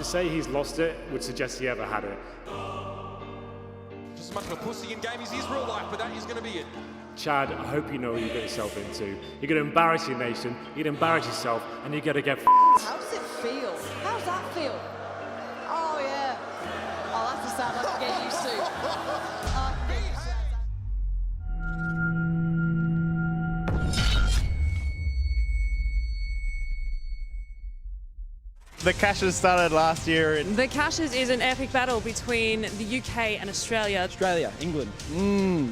say he's lost it would suggest he ever had it. Just as much of a pussy in game as he is real life, but that is going to be it. Chad, I hope you know what you get yourself into. You're going to embarrass your nation, you're going to embarrass yourself, and you're going to get How does it feel? How's that feel? Oh, yeah. Oh, that's the sound I can get used to. The Cashes started last year. The Cashes is an epic battle between the UK and Australia. Australia, England.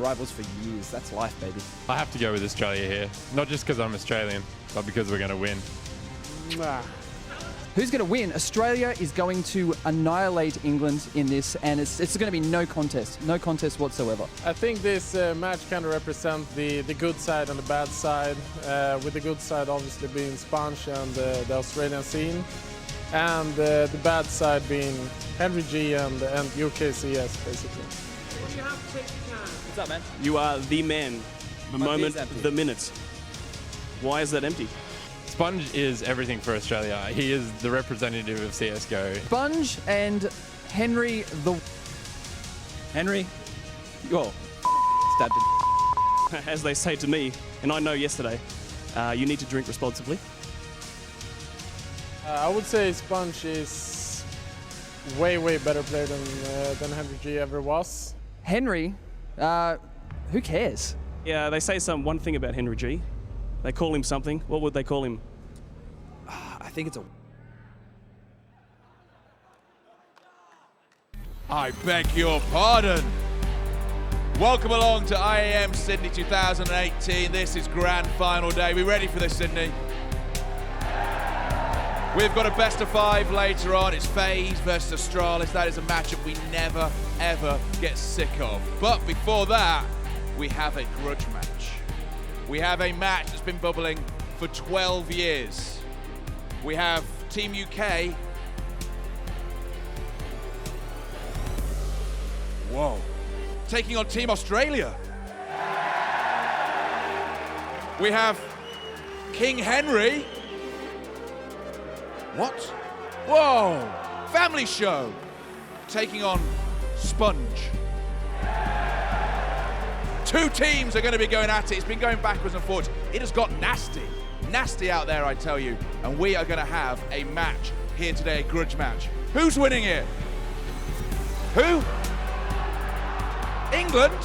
Rivals for years. That's life, baby. I have to go with Australia here. Not just because I'm Australian, but because we're going to win. Who's going to win? Australia is going to annihilate England in this, and it's going to be no contest whatsoever. I think this match kind of represents the good side and the bad side, with the good side obviously being Sponge and the Australian scene, and the bad side being Henry G and UKCS, basically. What do you have to take the chance? What's up, man? You are the man, the moment, the minute. Why is that empty? Sponge is everything for Australia. He is the representative of CSGO. Sponge and Henry the... Henry? Oh, stabbed him. As they say to me, and I know yesterday, you need to drink responsibly. I would say Sponge is way better player than Henry G ever was. Henry, who cares? Yeah, they say one thing about Henry G. They call him something. What would they call him? I think it's a... I beg your pardon. Welcome along to IEM Sydney 2018. This is grand final day. We ready for this, Sydney? We've got a best of 5 later on. It's FaZe versus Astralis. That is a matchup we never, ever get sick of. But before that, we have a grudge match. We have a match that's been bubbling for 12 years. We have Team UK. Whoa. Taking on Team Australia. We have King Henry. What? Whoa! Family show. Taking on Sponge. 2 teams are going to be going at it. It's been going backwards and forwards. It has got nasty. Nasty out there, I tell you. And we are going to have a match here today, a grudge match. Who's winning it? Who? England?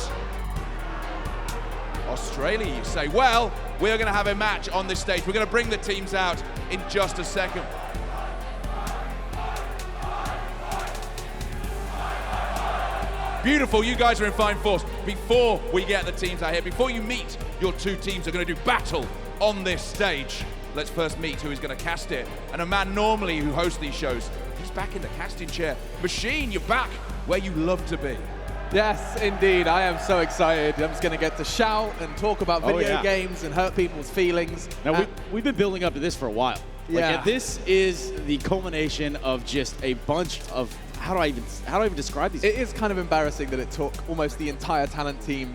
Australia, you say. Well, we are going to have a match on this stage. We're going to bring the teams out in just a second. Beautiful, you guys are in fine force. Before we get the teams out here, before you meet your 2 teams are going to do battle on this stage, let's first meet who is going to cast it. And a man normally who hosts these shows, he's back in the casting chair. Machine, you're back where you love to be. Yes, indeed. I am so excited. I'm just going to get to shout and talk about video games and hurt people's feelings. Now, we've been building up to this for a while. Yeah. Like, this is the culmination of just a bunch of... How do I even describe these? It is kind of embarrassing that it took almost the entire talent team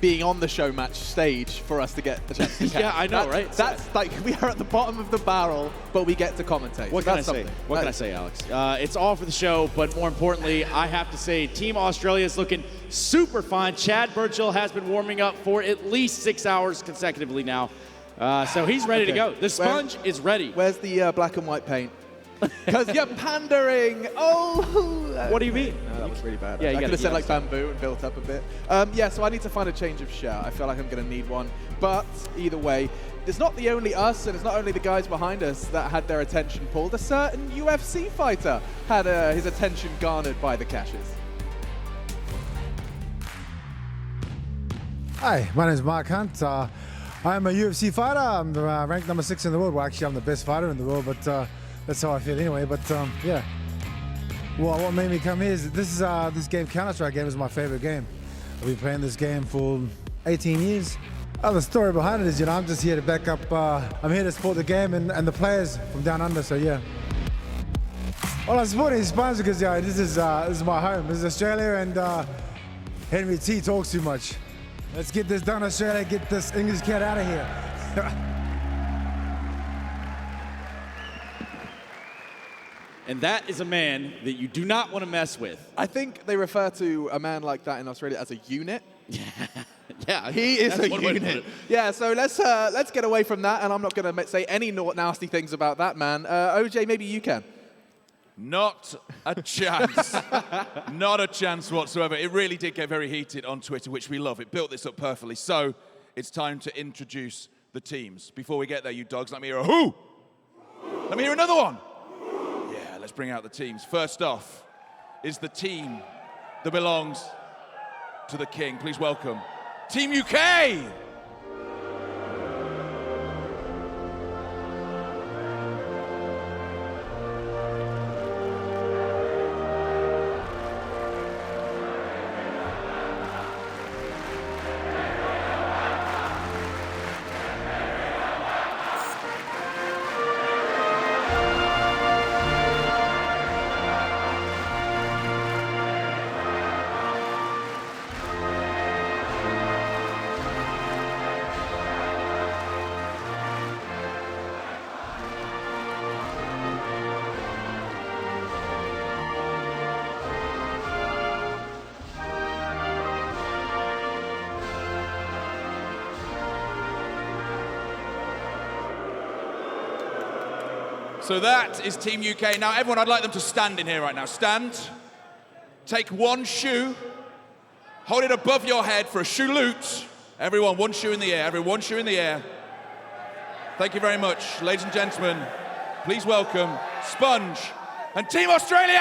being on the show match stage for us to get the chance to Yeah, I know, right? That's like, we are at the bottom of the barrel, but we get to commentate. What can I say? What can I say, Alex? It's all for the show, but more importantly, I have to say, Team Australia is looking super fine. Chad Burchill has been warming up for at least 6 hours consecutively now. So he's ready to go. The Sponge is ready. Where's the black and white paint? Because you're pandering. Oh. What do you mean? No, that was really bad. Yeah, I could have said like bamboo and built up a bit. Yeah, so I need to find a change of shout. I feel like I'm going to need one. But either way, it's not the only us, and it's not only the guys behind us that had their attention pulled. A certain UFC fighter had his attention garnered by the Cashes. Hi, my name is Mark Hunt. I'm a UFC fighter. I'm ranked number 6 in the world. Well, actually, I'm the best fighter in the world, but that's how I feel anyway. But yeah, well, what made me come here is this game, Counter-Strike game, is my favorite game. I've been playing this game for 18 years. The story behind it is, you know, I'm just here to back up. I'm here to support the game and the players from down under. So yeah. Well, I'm supporting Sponge because this is my home. This is Australia, and Henry T talks too much. Let's get this done, Australia. Get this English cat out of here. And that is a man that you do not want to mess with. I think they refer to a man like that in Australia as a unit. Yeah, he is that's a one way to put unit. it. Yeah, so let's get away from that, and I'm not going to say any nasty things about that man. OJ, maybe you can. Not a chance. Not a chance whatsoever. It really did get very heated on Twitter, which we love. It built this up perfectly. So it's time to introduce the teams. Before we get there, you dogs, let me hear a who. Let me hear another one. Yeah, let's bring out the teams. First off is the team that belongs to the king. Please welcome Team UK. So that is Team UK. Now, everyone, I'd like them to stand in here right now. Stand. Take one shoe. Hold it above your head for a shoe loot. Everyone, one shoe in the air. Everyone, one shoe in the air. Thank you very much. Ladies and gentlemen, please welcome Sponge and Team Australia!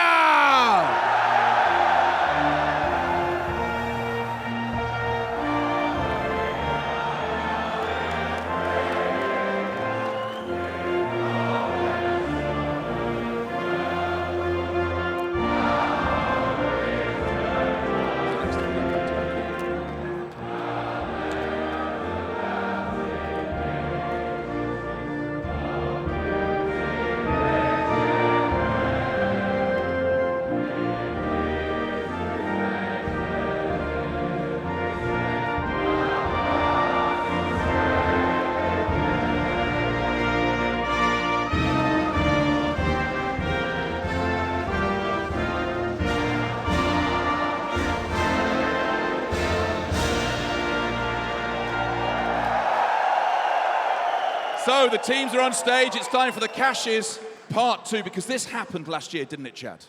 So the teams are on stage. It's time for the Cashes Part 2, because this happened last year, didn't it, Chad?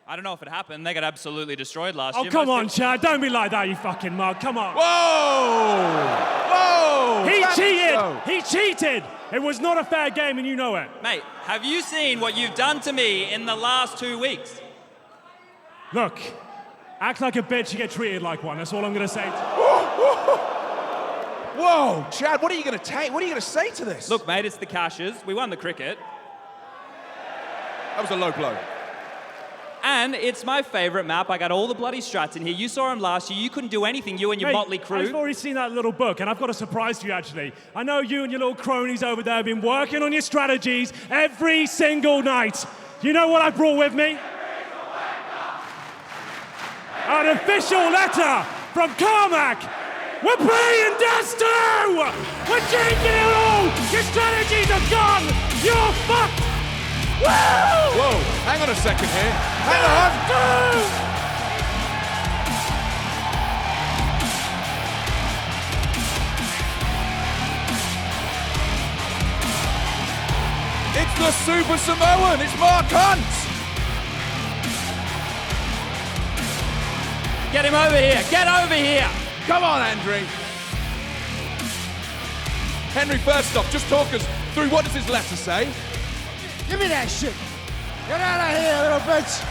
I don't know if it happened. They got absolutely destroyed last Oh, year. come on, Chad. Don't be like that, you fucking mug. Come on. Whoa! Whoa! He cheated. He cheated. It was not a fair game, and you know it. Mate, have you seen what you've done to me in the last 2 weeks? Look, act like a bitch, you get treated like one. That's all I'm going to say. Whoa, Chad, what are you going to take? What are you going to say to this? Look, mate, it's the Cashes. We won the cricket. That was a low blow. And it's my favourite map. I got all the bloody strats in here. You saw him last year. You couldn't do anything, you and your Mate, motley crew. I've already seen that little book, and I've got a surprise for you, actually. I know you and your little cronies over there have been working on your strategies every single night. You know what I brought with me? An official letter from Carmack. We're playing Dust 2! We're changing it all! Your strategies are gone! You're fucked! Woo! Whoa, hang on a second here. Hang on! It's the Super Samoan! It's Mark Hunt! Get him over here! Get over here! Come on, Henry. Henry, first off, just talk us through what does his letter say? Give me that shit. Get out of here, little bitch.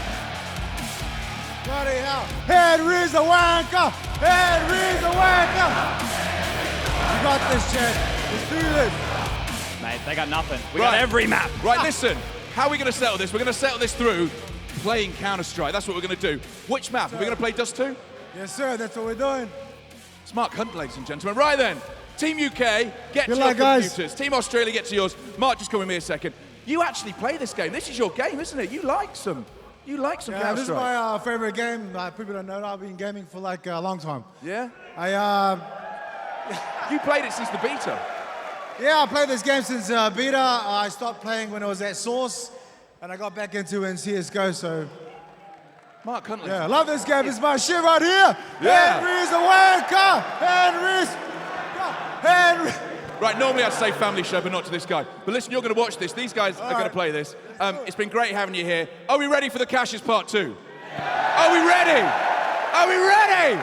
Bloody hell. Henry's a wanker. Henry's a wanker. You got this, Chad. Let's do this. Mate, they got nothing. We got every map. Right, listen. How are we going to settle this? We're going to settle this through playing Counter-Strike. That's what we're going to do. Which map? Are we going to play Dust 2? Yes, sir. That's what we're doing. It's Mark Hunt, ladies and gentlemen. Right then. Team UK, get to Good your luck, guys. computers. Team Australia, get to yours. Mark, just come with me a second. You actually play this game. This is your game, isn't it? You like some Yeah, Counter-Strike. this is my favorite game. People don't know that I've been gaming for like a long time. Yeah? You played it since the beta? Yeah, I played this game since beta. I stopped playing when it was at Source. and I got back into it in CSGO, so... Mark Huntley. Yeah, I love this game. It's my shit right here. Yeah. Henry's a wanker. Henry. Right, normally I'd say family show, but not to this guy. But listen, you're going to watch this. These guys are going to play this. It's been great having you here. Are we ready for the Cashes Part 2? Are we ready? Are we ready?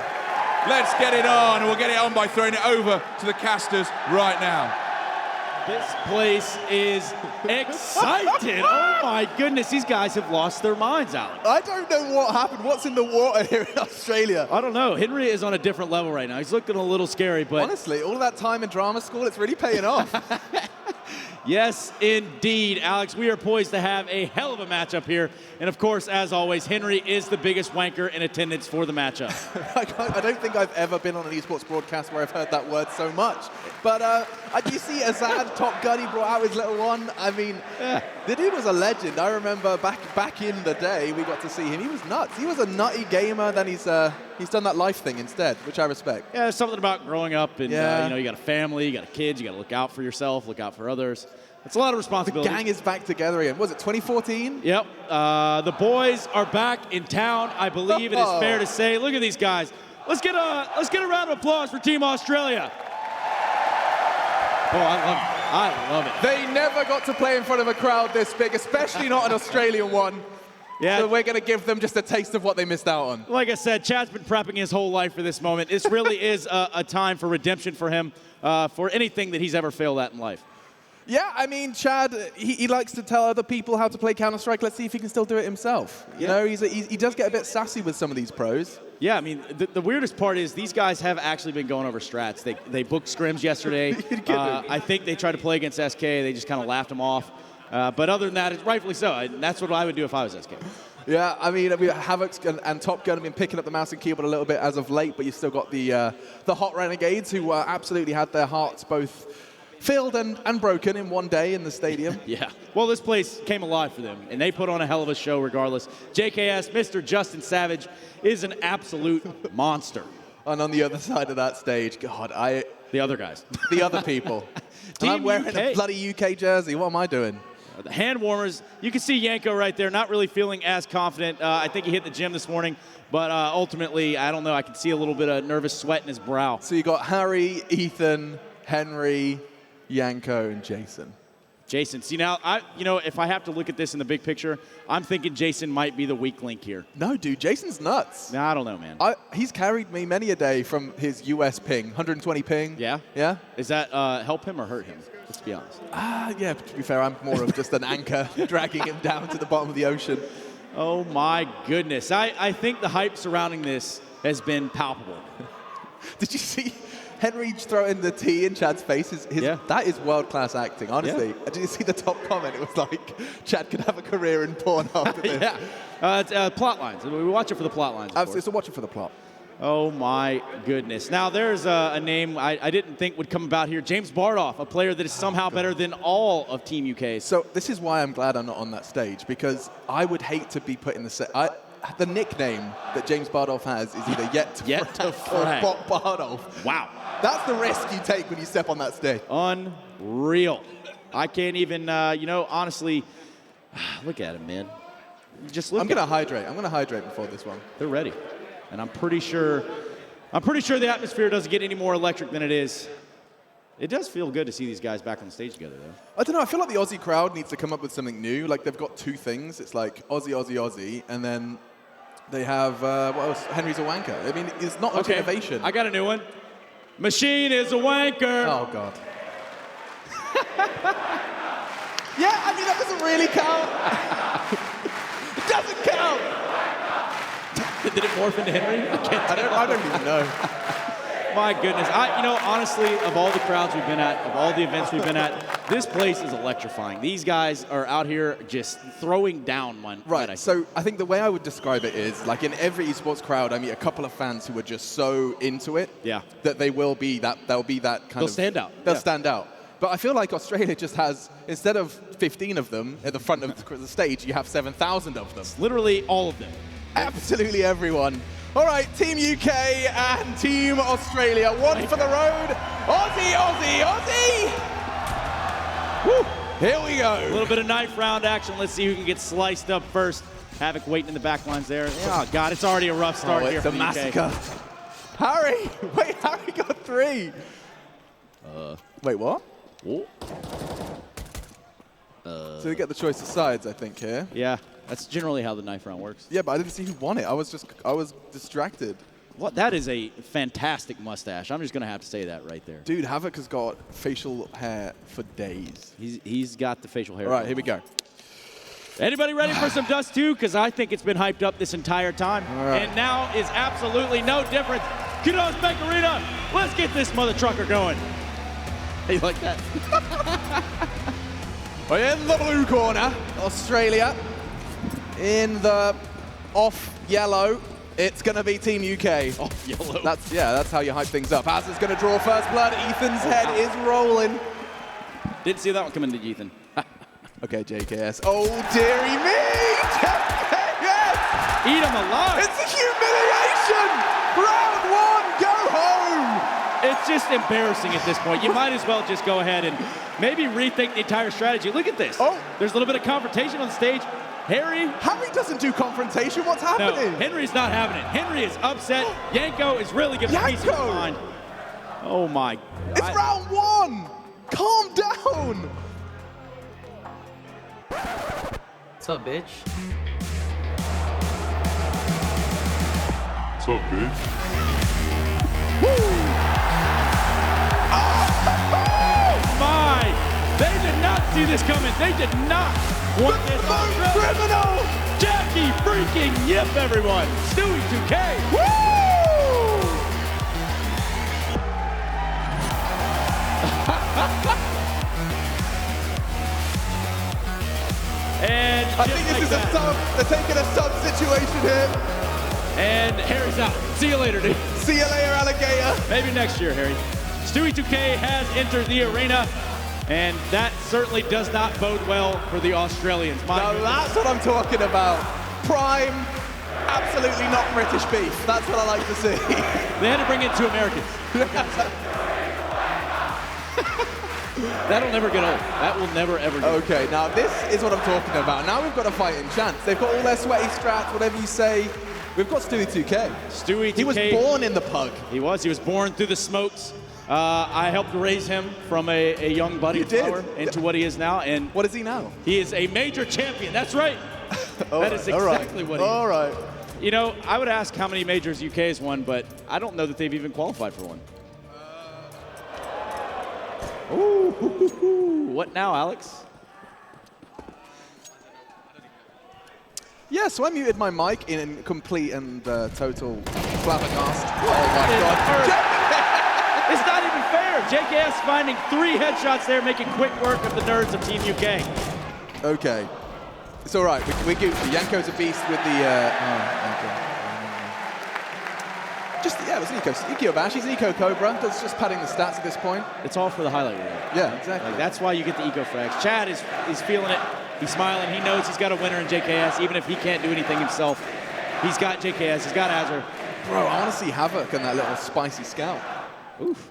Let's get it on, and we'll get it on by throwing it over to the casters right now. This place is excited. Oh my goodness, these guys have lost their minds out. I don't know what happened. What's in the water here in Australia? I don't know. Henry is on a different level right now. He's looking a little scary, but... Honestly, all of that time in drama school, it's really paying off. Yes, indeed, Alex. We are poised to have a hell of a matchup here. And of course, as always, Henry is the biggest wanker in attendance for the matchup. I don't think I've ever been on an esports broadcast where I've heard that word so much. But you see Azad, Top Gun, he brought out his little one. I mean, the dude was a legend. I remember back in the day, we got to see him. He was nuts. He was a nutty gamer. Then he's done that life thing instead, which I respect. Yeah, there's something about growing up and, you know, you got a family, you got kids, you got to look out for yourself, look out for others. It's a lot of responsibility. The gang is back together again. Was it 2014? Yep. The boys are back in town, I believe it is fair to say. Look at these guys. Let's get a round of applause for Team Australia. Oh, I love it. They never got to play in front of a crowd this big, especially not an Australian one. Yeah. So we're going to give them just a taste of what they missed out on. Like I said, Chad's been prepping his whole life for this moment. This really is a time for redemption for him, for anything that he's ever failed at in life. Yeah, I mean, Chad, he likes to tell other people how to play Counter-Strike. Let's see if he can still do it himself. You know, he does get a bit sassy with some of these pros. Yeah, I mean, the weirdest part is these guys have actually been going over strats. They booked scrims yesterday. I think they tried to play against SK. They just kind of laughed them off. But other than that, it's rightfully so. That's what I would do if I was SK. Yeah, I mean, Havoc and Top Gun have been picking up the mouse and keyboard a little bit as of late, but you've still got the Hot Renegades who absolutely had their hearts both filled and broken in one day in the stadium. Yeah. Well, this place came alive for them, and they put on a hell of a show regardless. JKS, Mr. Justin Savage, is an absolute monster. And on the other side of that stage, God, the other guys. The other people. Team I'm wearing UK. a bloody UK jersey. What am I doing? The hand warmers. You can see Yanko right there, not really feeling as confident. I think he hit the gym this morning, but ultimately, I don't know. I can see a little bit of nervous sweat in his brow. So you got Harry, Ethan, Henry, Yanko, and Jason. Jason. See, now, if I have to look at this in the big picture, I'm thinking Jason might be the weak link here. No, dude, Jason's nuts. Nah, I don't know, man. He's carried me many a day from his US ping, 120 ping. Yeah? Yeah? Does that help him or hurt him? Let's be honest. Yeah, to be fair, I'm more of just an anchor dragging him down to the bottom of the ocean. Oh, my goodness. I think the hype surrounding this has been palpable. Did you see Henry throwing the T in Chad's face? That is world-class acting, honestly. Yeah. Did you see the top comment? It was like, Chad could have a career in porn after this. Yeah. It's plot lines. We watch it for the plot lines. Absolutely, so watch it for the plot. Oh, my goodness. Now, there's a name I didn't think would come about here. James Bardoff, a player that is somehow better than all of Team UK. So this is why I'm glad I'm not on that stage, because I would hate to be put in the the nickname that James Bardoff has is either Yet to Frag or Bot Bardoff. Wow. That's the risk you take when you step on that stage. Unreal. I can't even, honestly, look at him, man. Just look. I'm going to hydrate. I'm going to hydrate before this one. They're ready. And I'm pretty sure the atmosphere doesn't get any more electric than it is. It does feel good to see these guys back on the stage together, though. I don't know. I feel like the Aussie crowd needs to come up with something new. Like, they've got two things. It's like Aussie, Aussie, Aussie, and then they have, what else? Henry's a wanker. I mean, it's not much innovation. I got a new one. Machine is a wanker. Oh, God. Yeah, I mean, that doesn't really count. It doesn't count. Did it morph into Henry? I don't even know. My goodness. Honestly, of all the crowds we've been at, of all the events we've been at, this place is electrifying. These guys are out here just throwing down one. Right, so I think the way I would describe it is, like, in every esports crowd, I meet a couple of fans who are just so into it that they'll be that kind of... They'll stand out. They'll stand out. But I feel like Australia just has, instead of 15 of them at the front of the stage, you have 7,000 of them. It's literally all of them. Absolutely everyone. All right, Team UK and Team Australia. One for the road. Aussie, Aussie, Aussie! Woo! Here we go. A little bit of knife round action. Let's see who can get sliced up first. Havoc waiting in the back lines there. Oh, God, it's already a rough start here It's for a the massacre. UK. Harry! Wait, Harry got 3. Wait, what? So we get the choice of sides, I think, here. Yeah, that's generally how the knife round works. Yeah, but I didn't see who won it. I was distracted. What? That is a fantastic mustache. I'm just going to have to say that right there. Dude, Havoc has got facial hair for days. He's got the facial hair. All right, here we go. Anybody ready for some Dust 2? Because I think it's been hyped up this entire time. All right. And now is absolutely no difference. Kudos, Bank Arena. Let's get this mother trucker going. Hey, you like that? We're in the blue corner, Australia. In the off yellow, it's going to be Team UK. Off yellow. That's how you hype things up. Hazard's going to draw first blood. Ethan's head is rolling. Didn't see that one coming to Ethan. Okay, JKS. Oh, dearie me! JKS! Eat him alive! It's a humiliation! Round 1, go home! It's just embarrassing at this point. You might as well just go ahead and maybe rethink the entire strategy. Look at this. Oh. There's a little bit of confrontation on the stage. Harry doesn't do confrontation. What's happening? No, Henry's not having it. Henry is upset. Yanko is really giving a piece of his mind. Oh, my. It's round 1! Calm down! What's up, bitch? What's up, bitch? Oh, my! They did not see this coming. They did not want this. Criminal! Jackie freaking Yip, everyone. Stewie 2K. Woo! And I think this is a sub. They're taking a sub situation here. And Harry's out. See you later, dude. See you later, alligator. Maybe next year, Harry. Stewie 2K has entered the arena, and that certainly does not bode well for the Australians. Now that's what I'm talking about. Prime, absolutely not British beef. That's what I like to see. They had to bring in 2 Americans. That'll never get old. That will never, ever get old. Okay, now this is what I'm talking about. Now we've got a fighting chance. They've got all their sweaty strats, whatever you say. We've got Stewie 2K. Stewie 2K. He was born in the pug. He was. He was born through the smokes. I helped raise him from a young budding flower into what he is now. And what is he now? He is a major champion. That's right. That is exactly what he is. All right. You know, I would ask how many majors UK has won, but I don't know that they've even qualified for one. Ooh, what now, Alex? Yeah, so I muted my mic in complete and total flabbergast. Oh my God. It's not even fair. JKS finding 3 headshots there, making quick work of the nerds of Team UK. Okay. It's all right. We're Gucci. Yanko's a beast with the... it was Eco Bash. He's Eco Cobra. That's just padding the stats at this point. It's all for the highlight reel. Yeah, exactly. Like, that's why you get the Eco frags. Chad is feeling it. He's smiling. He knows he's got a winner in JKS, even if he can't do anything himself. He's got JKS. He's got Azure. Bro, I want to see Havoc and that little spicy scout. Oof.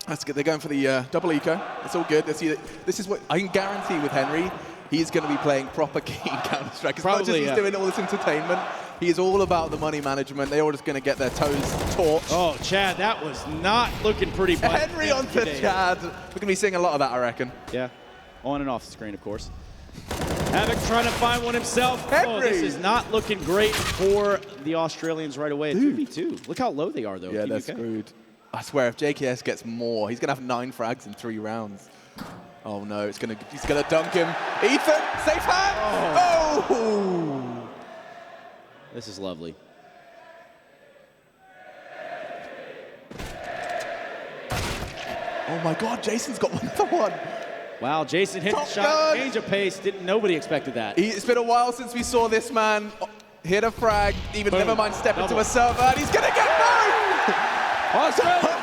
That's good. They're going for the double eco. It's all good. This is what I can guarantee with Henry. He's going to be playing proper keen Counter-Strike. As much as he's doing all this entertainment, he is all about the money management. They're all just going to get their toes torched. Oh, Chad, that was not looking pretty. Henry onto Chad. We're going to be seeing a lot of that, I reckon. Yeah, on and off the screen, of course. Havoc trying to find one himself. Henry. Oh, this is not looking great for the Australians right away. 2v2. Look how low they are, though. Yeah, they're screwed. I swear, if JKS gets more, he's going to have 9 frags in 3 rounds. Oh no, he's gonna dunk him. Ethan, safe hand! Oh! This is lovely. Oh my God, Jason's got another one. Wow, Jason hit the shot, change of pace. Nobody expected that. It's been a while since we saw this man hit a frag, never mind step into a server, and he's gonna get both! Australia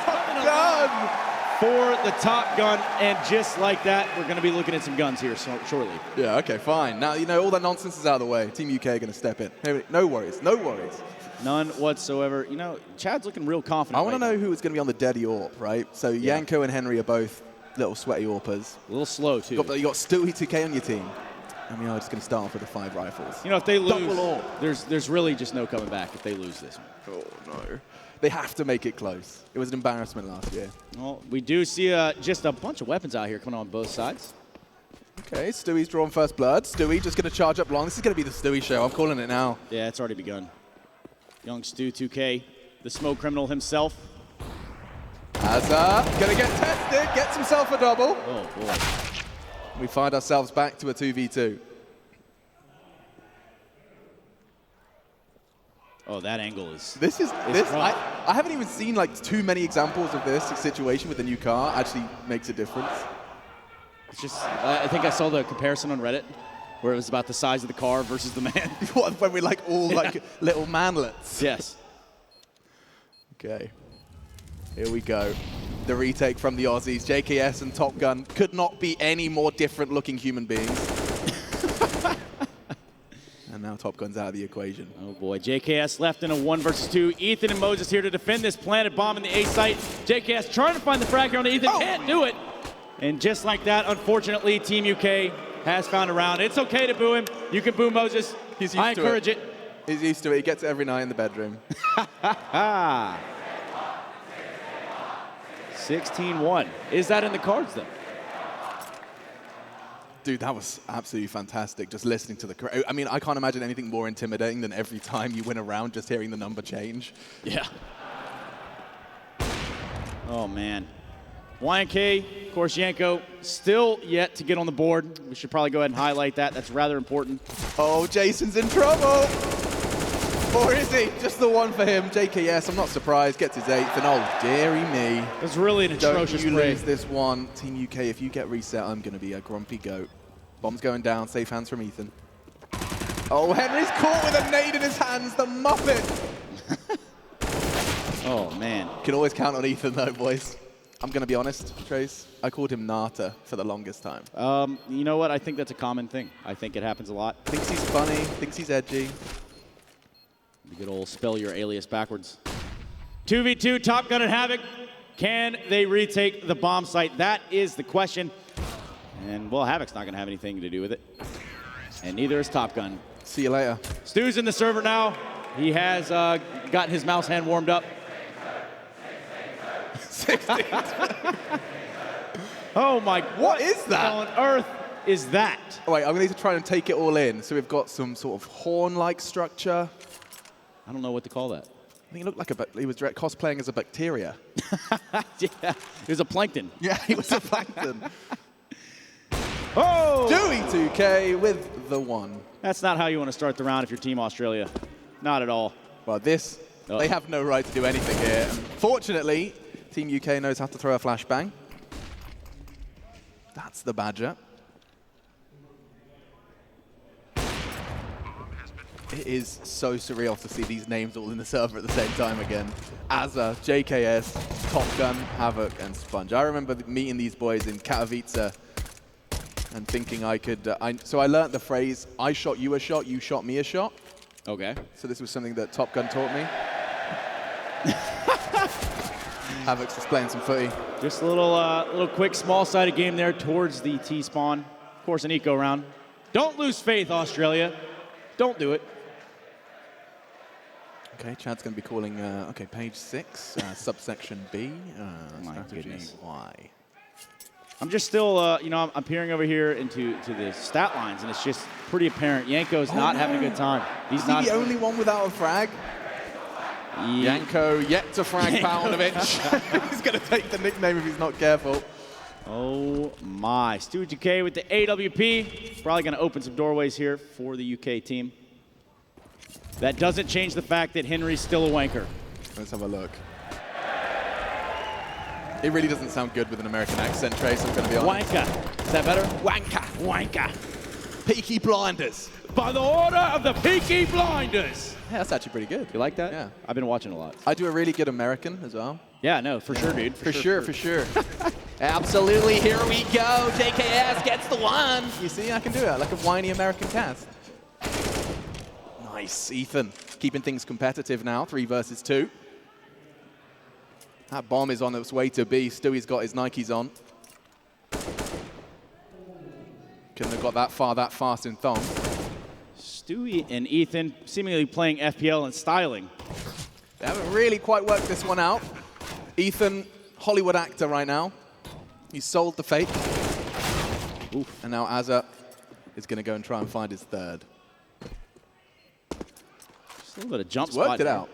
for the Top Gun, and just like that, we're going to be looking at some guns here shortly. Yeah, okay, fine. Now, you know, all that nonsense is out of the way. Team UK are going to step in. No worries, no worries. None whatsoever. You know, Chad's looking real confident. I want to know who is going to be on the dead AWP, right? So Yanko and Henry are both Little sweaty AWPers. A little slow, too. You got Stewie 2K on your team. And we are just going to start off with the 5 rifles. You know, if they lose, there's really just no coming back if they lose this one. Oh, no. They have to make it close. It was an embarrassment last year. Well, we do see just a bunch of weapons out here coming on both sides. Okay, Stewie's drawn first blood. Stewie just going to charge up long. This is going to be the Stewie show. I'm calling it now. Yeah, it's already begun. Young Stu 2K, the smoke criminal himself. Azza going to get tested, gets himself a double. Oh, boy. We find ourselves back to a 2v2. Oh, that angle is... I haven't even seen like too many examples of this situation with the new car actually makes a difference. It's just, I think I saw the comparison on Reddit where it was about the size of the car versus the man. When we're like all like little manlets. Yes. Okay. Here we go. The retake from the Aussies. JKS and Top Gun could not be any more different looking human beings. And now Top Gun's out of the equation. Oh boy, JKS left in a 1 versus 2. Ethan and Moses here to defend this planted bomb in the A site. JKS trying to find the frag here on Ethan, can't do it. And just like that, unfortunately, Team UK has found a round. It's okay to boo him. You can boo Moses. I encourage it. He's used to it. He gets it every night in the bedroom. 16-1. Is that in the cards, though? Dude, that was absolutely fantastic, just listening to the crowd. I mean, I can't imagine anything more intimidating than every time you win a round just hearing the number change. Yeah. Oh, man. YNK, of course, Yanko, still yet to get on the board. We should probably go ahead and highlight that. That's rather important. Oh, Jason's in trouble. Or is he? Just the one for him. JKS, I'm not surprised, gets his 8th. And oh, dearie me. That's really an atrocious Don't you play. lose this one. Team UK, if you get reset, I'm going to be a grumpy goat. Bomb's going down. Safe hands from Ethan. Oh, Henry's caught with a nade in his hands. The Muppet. Oh, man. Can always count on Ethan, though, boys. I'm going to be honest, Trace. I called him Nata for the longest time. You know what? I think that's a common thing. I think it happens a lot. Thinks he's funny. Thinks he's edgy. The good old spell your alias backwards. 2v2, Top Gun and Havoc. Can they retake the bomb site? That is the question. And, well, Havoc's not going to have anything to do with it. And neither is Top Gun. See you later. Stu's in the server now. He has gotten his mouse hand warmed up. 16. Oh, my. What is that? What on earth is that? Oh, wait, I'm going to need to try and take it all in. So we've got some sort of horn-like structure. I don't know what to call that. I think he looked like he was cosplaying as a bacteria. Yeah, he was a plankton. Yeah, he was a plankton. Oh! Dewey 2K with the 1. That's not how you want to start the round if you're Team Australia. Not at all. Well, they have no right to do anything here. Fortunately, Team UK knows how to throw a flashbang. That's the Badger. It is so surreal to see these names all in the server at the same time again. Azza, JKS, Top Gun, Havoc, and Sponge. I remember meeting these boys in Katowice and thinking I could... so I learned the phrase, I shot you a shot, you shot me a shot. Okay. So this was something that Top Gun taught me. Havoc's just playing some footy. Just a little quick, small-sided game there towards the T-spawn. Of course, an eco round. Don't lose faith, Australia. Don't do it. Okay, Chad's going to be calling, okay, page 6, subsection B, strategy Y. I'm just still, you know, I'm peering over here into the stat lines, and it's just pretty apparent. Yanko's not having a good time. He's not the only one without a frag. Yanko yet to frag Paunovic. He's going to take the nickname if he's not careful. Oh my. Stu UK with the AWP. Probably going to open some doorways here for the UK team. That doesn't change the fact that Henry's still a wanker. Let's have a look. It really doesn't sound good with an American accent, Trace, I'm going to be honest. Wanker. Is that better? Wanker. Wanker. Peaky Blinders. By the order of the Peaky Blinders. Yeah, that's actually pretty good. You like that? Yeah. I've been watching a lot. I do a really good American as well. Yeah, no, for sure, dude. For sure. Absolutely, here we go. JKS gets the 1. You see, I can do it like a whiny American cast. Nice, Ethan. Keeping things competitive now, 3 versus 2. That bomb is on its way to B. Stewie's got his Nikes on. Couldn't have got that far that fast in Thong. Stewie and Ethan seemingly playing FPL and styling. They haven't really quite worked this one out. Ethan, Hollywood actor right now. He sold the fake. Oof. And now Azza is going to go and try and find his third. Just a little bit of jump He's spot. Worked it out.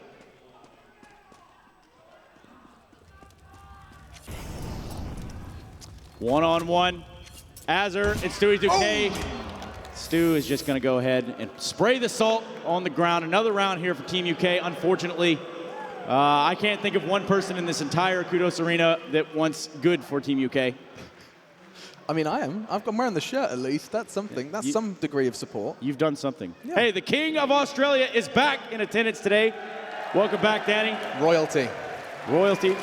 One-on-one. Azzer and Stewie Duque. Stu is just going to go ahead and spray the salt on the ground. Another round here for Team UK. Unfortunately, I can't think of one person in this entire Kudos Arena that wants good for Team UK. I mean, I am. I'm wearing the shirt at least. That's something. That's some degree of support. You've done something. Yeah. Hey, the King of Australia is back in attendance today. Welcome back, Danny. Royalty. Royalty.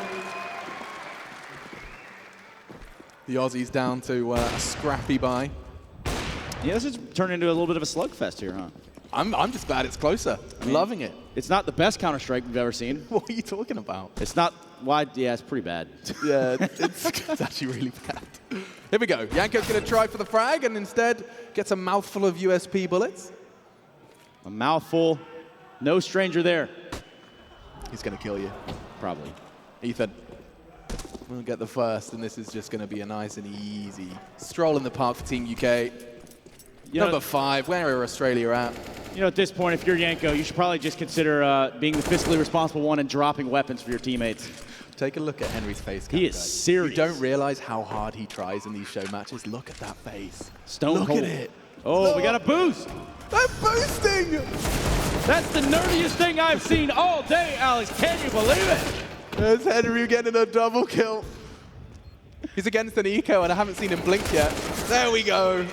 The Aussies down to a scrappy bye. Yeah, this has turned into a little bit of a slugfest here, huh? I'm just glad it's closer. I'm loving it. It's not the best Counter-Strike we've ever seen. What are you talking about? It's not wide. Yeah, it's pretty bad. Yeah, it's actually really bad. Here we go. Yanko's going to try for the frag and instead gets a mouthful of USP bullets. A mouthful. No stranger there. He's going to kill you. Probably. Ethan. We'll get the first, and this is just going to be a nice and easy stroll in the park for Team UK. Number 5, where are Australia at? You know, at this point, if you're Yanko, you should probably just consider being the fiscally responsible one and dropping weapons for your teammates. Take a look at Henry's face. He is serious. You don't realize how hard he tries in these show matches. Look at that face. Stone Look cold. at it. Oh, Look. we got a boost. They're boosting. That's the nerdiest thing I've seen all day, Alex. Can you believe it? There's Henry getting a double kill. He's against an eco, and I haven't seen him blink yet. There we go.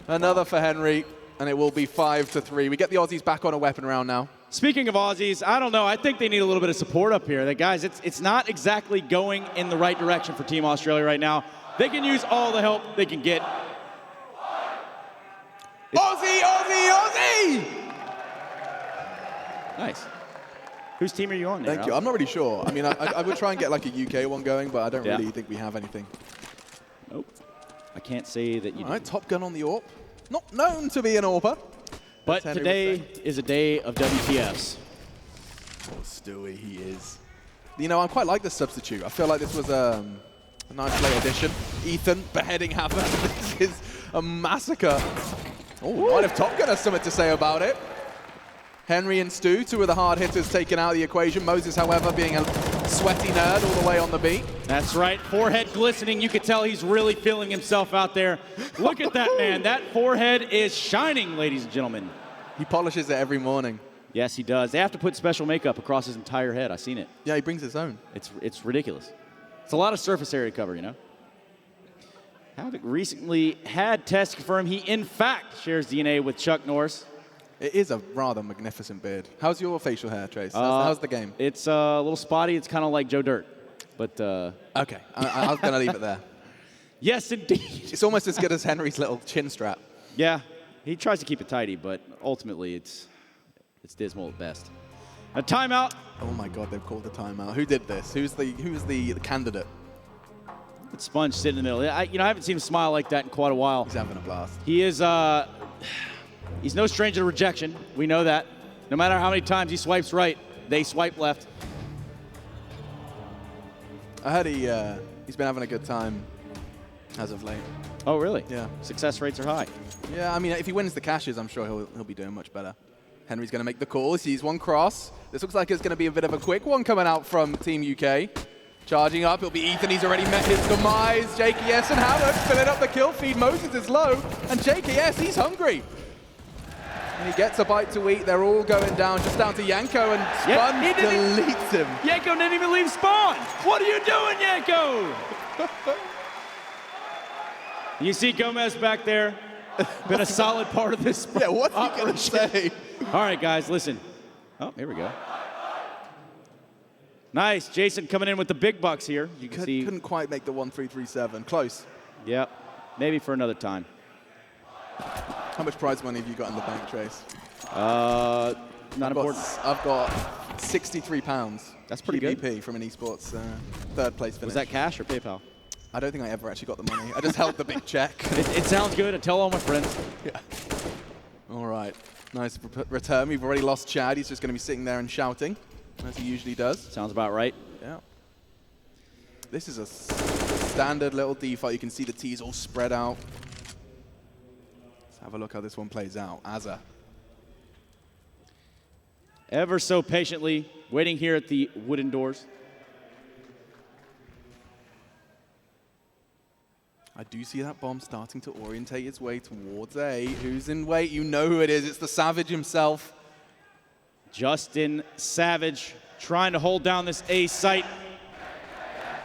Another for Henry, and it will be 5-3. We get the Aussies back on a weapon round now. Speaking of Aussies, I don't know. I think they need a little bit of support up here. Guys, it's not exactly going in the right direction for Team Australia right now. They can use all the help they can get. Aussie, Aussie, Aussie! Nice. Whose team are you on there? Thank you. I'm not really sure. I mean, I would try and get like a UK one going, but I don't really think we have anything. Nope. I can't say that you All right, Top Gun on the AWP. Not known to be an AWPer. But today is a day of WTFs. Oh, Stewie, he is. You know, I quite like this substitute. I feel like this was a nice late addition. Ethan beheading Hava. This is a massacre. Oh, what if Top Gun has something to say about it? Henry and Stu, 2 of the hard hitters taken out of the equation. Moses, however, being a sweaty nerd all the way on the beat. That's right. Forehead glistening. You can tell he's really feeling himself out there. Look at that, man. That forehead is shining, ladies and gentlemen. He polishes it every morning. Yes, he does. They have to put special makeup across his entire head. I've seen it. Yeah, he brings his own. It's ridiculous. It's a lot of surface area to cover, you know? Havoc recently had tests confirm he, in fact, shares DNA with Chuck Norris. It is a rather magnificent beard. How's your facial hair, Trace? How's the game? It's a little spotty. It's kind of like Joe Dirt. But okay, I was going to leave it there. Yes, indeed. It's almost as good as Henry's little chin strap. Yeah, he tries to keep it tidy, but ultimately it's dismal at best. A timeout. Oh my God, they've called a timeout. Who did this? Who's the candidate? It's Sponge sitting in the middle. I haven't seen him smile like that in quite a while. He's having a blast. He is. He's no stranger to rejection. We know that. No matter how many times he swipes right, they swipe left. I heard he's been having a good time as of late. Oh, really? Yeah. Success rates are high. Yeah, I mean, if he wins the caches, I'm sure he'll be doing much better. Henry's going to make the call. He sees one cross. This looks like it's going to be a bit of a quick one coming out from Team UK. Charging up, it'll be Ethan. He's already met his demise. JKS and Howard filling up the kill feed. Moses is low, and JKS, he's hungry. And he gets a bite to eat. They're all going down, just down to Yanko, and Sponge deletes him. Yanko didn't even leave spawn. What are you doing, Yanko? You see Gomez back there? Been a solid part of this. Yeah, what's he going to say? All right, guys, listen. Oh, here we go. Nice. Jason coming in with the big bucks here. You can see. Couldn't quite make the 1-3-3-7. Close. Yep. Maybe for another time. How much prize money have you got in the bank, Trace? Not important. I've got £63. That's pretty GBP good. from an esports third place finish. Was that cash or PayPal? I don't think I ever actually got the money. I just held the big check. It sounds good. I tell all my friends. Yeah. All right. Nice return. We've already lost Chad. He's just going to be sitting there and shouting, as he usually does. Sounds about right. Yeah. This is a standard little D fight. You can see the T's all spread out. Let's have a look how this one plays out. Azza. Ever so patiently waiting here at the wooden doors. I do see that bomb starting to orientate its way towards A. Who's in wait? You know who it is. It's the Savage himself. Justin Savage trying to hold down this A site.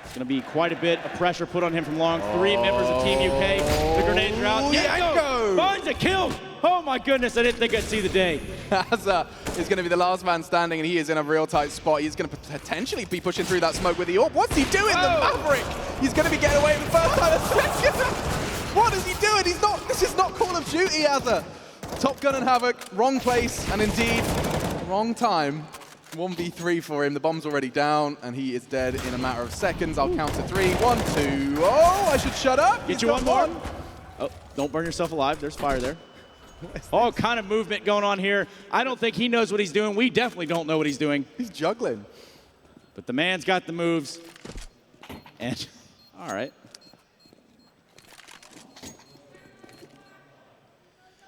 It's going to be quite a bit of pressure put on him from long. 3 members of Team UK. The grenades are out. Yanko finds a kill. Oh my goodness, I didn't think I'd see the day. Azza is going to be the last man standing, and he is in a real tight spot. He's going to potentially be pushing through that smoke with the orb. What's he doing, the Maverick? He's going to be getting away with the first time. What is he doing? He's not. This is not Call of Duty, Azza. Top Gun and Havoc, wrong place, and indeed, wrong time. 1v3 for him. The bomb's already down, and he is dead in a matter of seconds. I'll count to 3. 1, 2. Oh, I should shut up. Get you one more. Oh, don't burn yourself alive. There's fire there. All kind of movement going on here. I don't think he knows what he's doing. We definitely don't know what he's doing. He's juggling. But the man's got the moves. And, all right.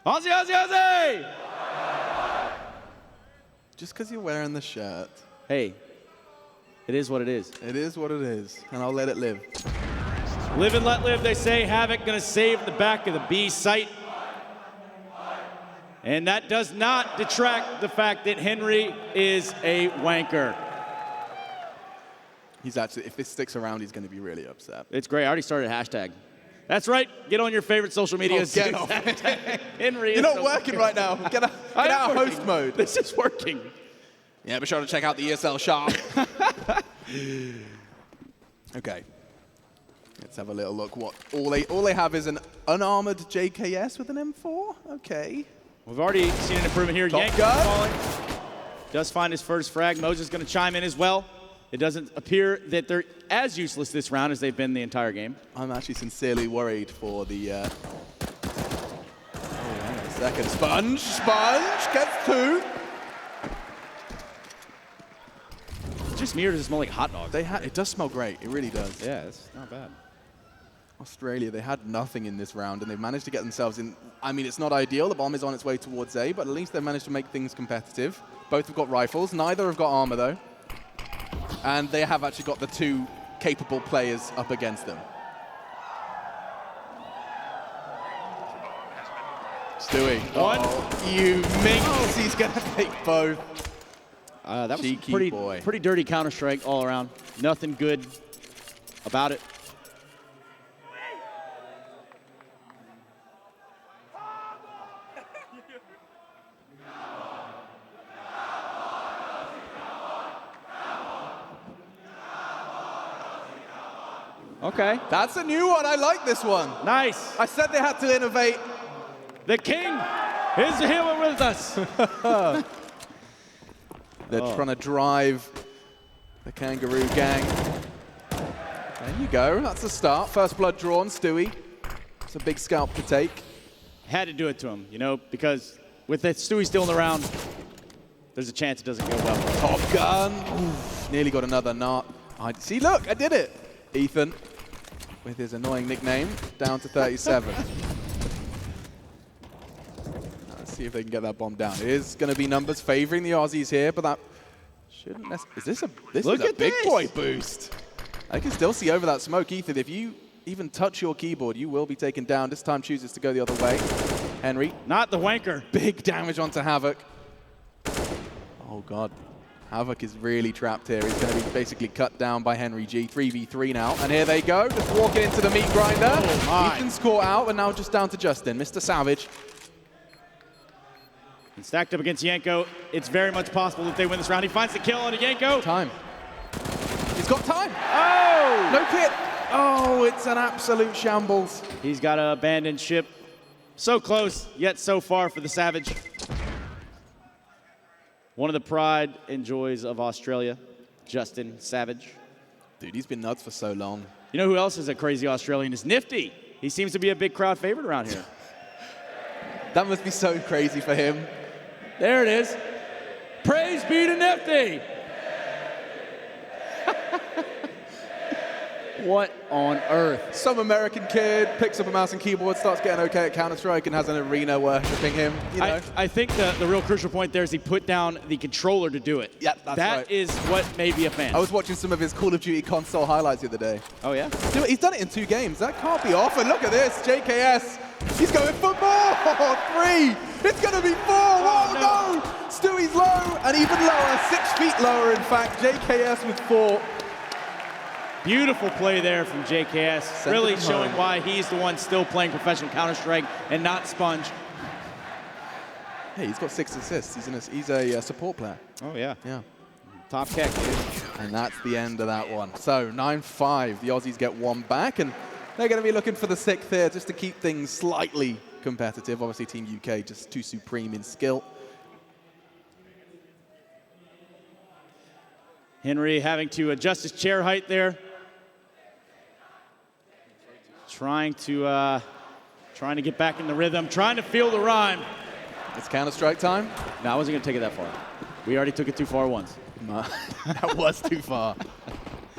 Ozzy, Ozzy, Ozzy! Just because you're wearing the shirt. Hey, it is what it is. It is what it is, and I'll let it live. Live and let live, they say. Havoc gonna save the back of the B site. And that does not detract the fact that Henry is a wanker. He's actually, if this sticks around, he's going to be really upset. It's great. I already started a hashtag. That's right. Get on your favorite social media. Oh, get off. Henry You're not working right now. Get out of host mode. This is working. Yeah, be sure to check out the ESL shop. Okay. Let's have a little look. What all they have is an unarmored JKS with an M4. Okay. We've already seen an improvement here. Top Gun does find his first frag. Moses going to chime in as well. It doesn't appear that they're as useless this round as they've been the entire game. I'm actually sincerely worried for the... hang on a second. Sponge gets 2. Just me, or does it smell like hot dogs? It does smell great. It really does. Yeah, it's not bad. Australia, they had nothing in this round, and they've managed to get themselves in. I mean, it's not ideal. The bomb is on its way towards A, but at least they've managed to make things competitive. Both have got rifles. Neither have got armor, though. And they have actually got the 2 capable players up against them. Stewie. One. Oh, you minx. He's going to take both. That was Cheeky pretty dirty Counter-Strike all around. Nothing good about it. Okay. That's a new one. I like this one. Nice. I said they had to innovate. The king is here with us. They're trying to drive the Kangaroo gang. There you go. That's the start. First blood drawn, Stewie. It's a big scalp to take. Had to do it to him, you know, because with that Stewie still in the round, there's a chance it doesn't go well. Top Gun. Oof, nearly got another knot. See, look, I did it. Ethan, with his annoying nickname, down to 37. Let's see if they can get that bomb down. It is going to be numbers favoring the Aussies here, but that shouldn't necessarily... This is a big boy boost. I can still see over that smoke. Ethan, if you even touch your keyboard, you will be taken down. This time chooses to go the other way. Henry. Not the wanker. Big damage onto Havoc. Oh, God. Havoc is really trapped here. He's going to be basically cut down by Henry G. 3v3 now. And here they go. Just walking into the meat grinder. Oh, Ethan's caught out, and now just down to Justin. Mr. Savage. And stacked up against Yanko, it's very much possible that they win this round. He finds the kill on a Yanko. Time. He's got time. Oh! No kit. Oh, it's an absolute shambles. He's got to abandon ship. So close, yet so far for the Savage. One of the pride and joys of Australia, Justin Savage. Dude, he's been nuts for so long. You know who else is a crazy Australian? Is Nifty. He seems to be a big crowd favorite around here. That must be so crazy for him. There it is. Praise be to Nifty. What on earth? Some American kid picks up a mouse and keyboard, starts getting okay at Counter-Strike, and has an arena worshipping him. You know? I think the real crucial point there is he put down the controller to do it. Yeah, that's right. That is what made me a fan. I was watching some of his Call of Duty console highlights the other day. Oh, yeah? He's done it in 2 games. That can't be off. And look at this, JKS. He's going for more. 3. It's going to be 4. Oh, no. Stewie's low, and even lower. 6 feet lower, in fact. JKS with 4. Beautiful play there from JKS, really showing why he's the one still playing professional Counter-Strike and not Sponge. Hey, he's got 6 assists. He's a support player. Oh, yeah. Yeah. Top kick, dude. And that's the end of that one. So 9-5, the Aussies get 1 back, and they're going to be looking for the 6th here just to keep things slightly competitive. Obviously, Team UK just too supreme in skill. Henry having to adjust his chair height there. Trying to get back in the rhythm, trying to feel the rhyme. It's Counter-Strike time? No, I wasn't going to take it that far. We already took it too far once. That was too far.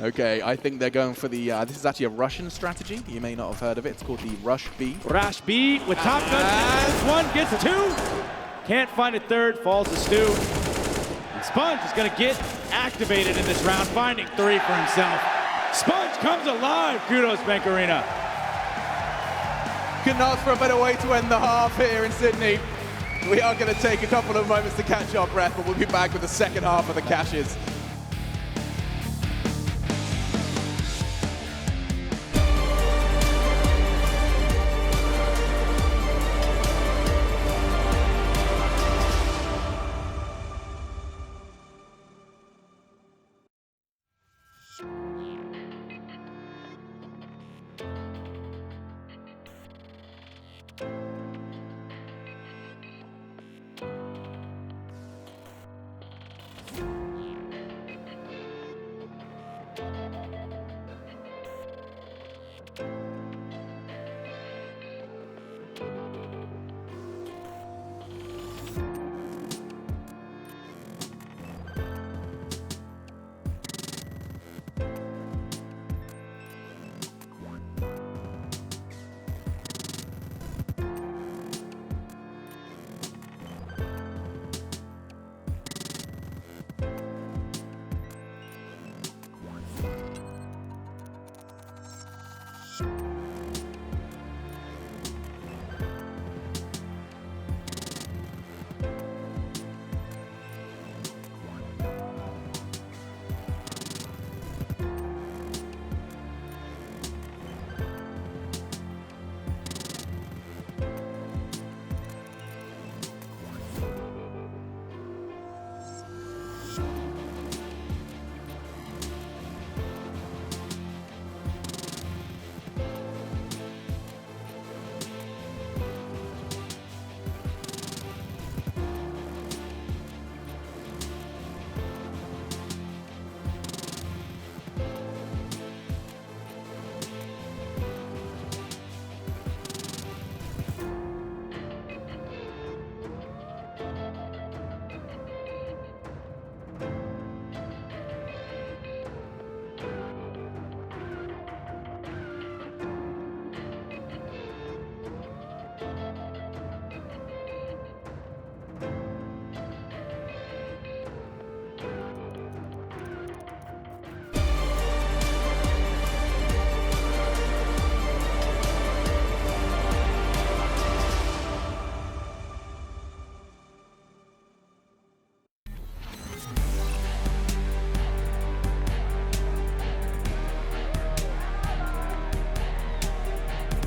Okay, I think they're going for the, this is actually a Russian strategy. You may not have heard of it. It's called the Rush B. Rush B with Top Gun. Gets 1, gets 2. Can't find a 3rd, falls to Stu. And Sponge is going to get activated in this round, finding 3 for himself. Sponge comes alive. Kudos, Bank Arena. Couldn't ask for a better way to end the half here in Sydney. We are going to take a couple of moments to catch our breath, but we'll be back with the second half of the Cashes.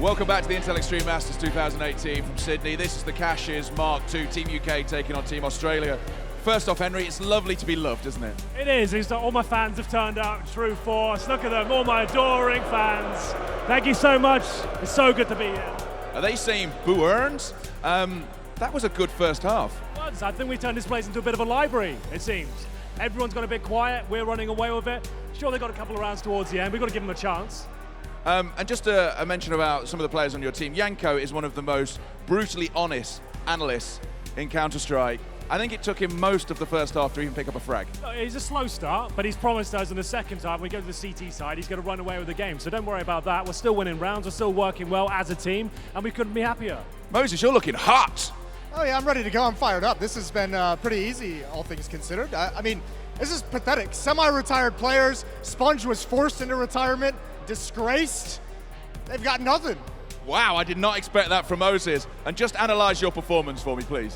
Welcome back to the Intel Extreme Masters 2018 from Sydney. This is the Cashes Mark II, Team UK taking on Team Australia. First off, Henry, it's lovely to be loved, isn't it? It is. It's all my fans have turned up, true force. Look at them, all my adoring fans. Thank you so much. It's so good to be here. Are they saying boo earned? That was a good first half. I think we turned this place into a bit of a library, it seems. Everyone's got a bit quiet. We're running away with it. Sure, they got a couple of rounds towards the end. We've got to give them a chance. And just a mention about some of the players on your team. Yanko is one of the most brutally honest analysts in Counter-Strike. I think it took him most of the first half to even pick up a frag. It's a slow start, but he's promised us in the second half, when we go to the CT side, he's going to run away with the game. So don't worry about that. We're still winning rounds. We're still working well as a team, and we couldn't be happier. Moses, you're looking hot. Oh yeah, I'm ready to go. I'm fired up. This has been pretty easy, all things considered. I mean, this is pathetic. Semi-retired players. Sponge was forced into retirement, disgraced. They've got nothing. Wow, I did not expect that from Moses. And just analyze your performance for me, please.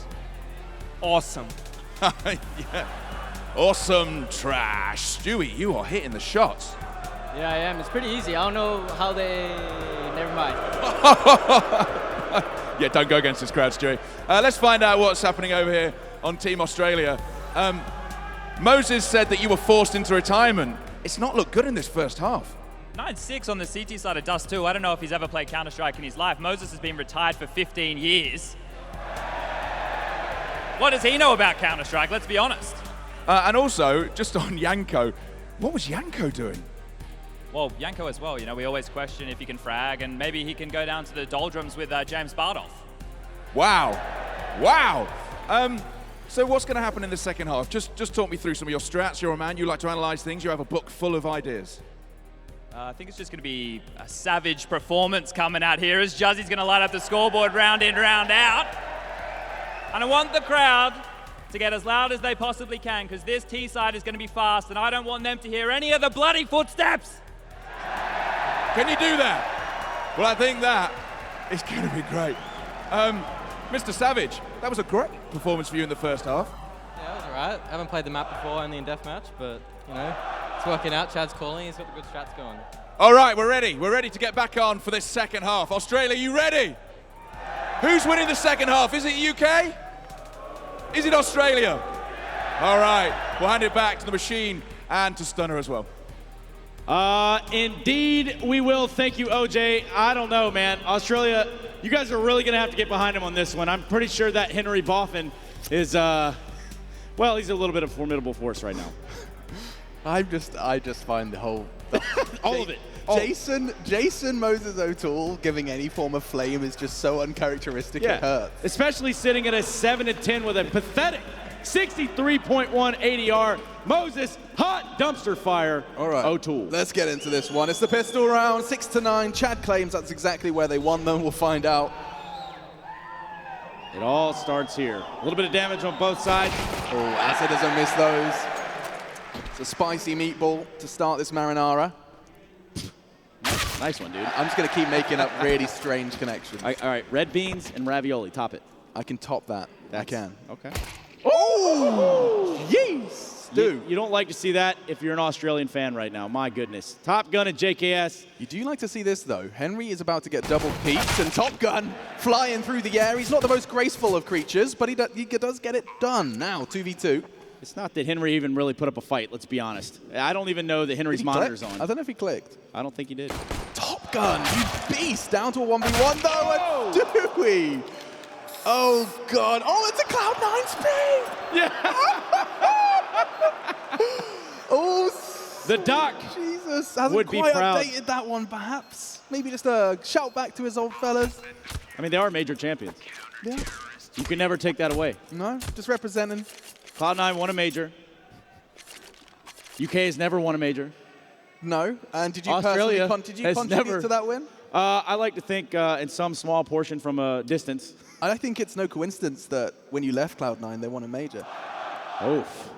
Awesome. Yeah. Awesome trash. Stewie, you are hitting the shots. Yeah, I am. It's pretty easy. I don't know how they... Never mind. Yeah, don't go against this crowd, Stewie. Let's find out what's happening over here on Team Australia. Moses said that you were forced into retirement. It's not looked good in this first half. 9-6 on the CT side of Dust 2. I don't know if he's ever played Counter-Strike in his life. Moses has been retired for 15 years. What does he know about Counter-Strike? Let's be honest. And also, just on Yanko, what was Yanko doing? Well, Yanko as well. You know, we always question if he can frag, and maybe he can go down to the doldrums with James Bardoff. Wow. Wow. So what's going to happen in the second half? Just talk me through some of your strats. You're a man. You like to analyze things. You have a book full of ideas. I think it's just going to be a savage performance coming out here as Juzzy's going to light up the scoreboard round in, round out. And I want the crowd to get as loud as they possibly can, because this T side is going to be fast, and I don't want them to hear any of the bloody footsteps. Can you do that? Well, I think that is going to be great. Mr. Savage, that was a great performance for you in the first half. Yeah, it was alright. I haven't played the map before, only in deathmatch, but, you know, it's working out. Chad's calling. He's got the good strats going. All right, we're ready. We're ready to get back on for this second half. Australia, you ready? Who's winning the second half? Is it UK? Is it Australia? All right, we'll hand it back to the machine and to Stunner as well. Indeed, we will. Thank you, OJ. I don't know, man. Australia, you guys are really going to have to get behind him on this one. I'm pretty sure that Henry Boffin is, well, he's a little bit of a formidable force right now. I just find the whole... all of it. Jason Moses O'Toole giving any form of flame is just so uncharacteristic, it hurts. Especially sitting at a 7-10 with a pathetic 63.1 ADR. Moses, hot dumpster fire. All right, O'Toole. Let's get into this one. It's the pistol round, 6-9. Chad claims that's exactly where they won them. We'll find out. It all starts here. A little bit of damage on both sides. Oh, Asa doesn't miss those. It's a spicy meatball to start this marinara. Nice one, dude. I'm just going to keep making up really strange connections. All right, red beans and ravioli. Top it. I can top that. I can. Okay. Oh! Yes! Dude. You don't like to see that if you're an Australian fan right now. My goodness. Top Gun and JKS. You do like to see this, though. Henry is about to get double peaked, and Top Gun flying through the air. He's not the most graceful of creatures, but he does get it done. Now, 2v2. It's not that Henry even really put up a fight, let's be honest. I don't even know that Henry's monitor's on. I don't know if he clicked. I don't think he did. Top Gun, you beast! Down to a 1v1, though, and Dewey! Oh, God. Oh, it's a Cloud9 spin! Yeah! Oh, the Doc Jesus, hasn't quite updated that one, perhaps. Maybe just a shout back to his old fellas. I mean, they are major champions. Yeah. You can never take that away. No, just representing. Cloud9 won a major. UK has never won a major. No, and did you Australia contribute to that win? I like to think in some small portion from a distance. I think it's no coincidence that when you left Cloud9, they won a major. Oof.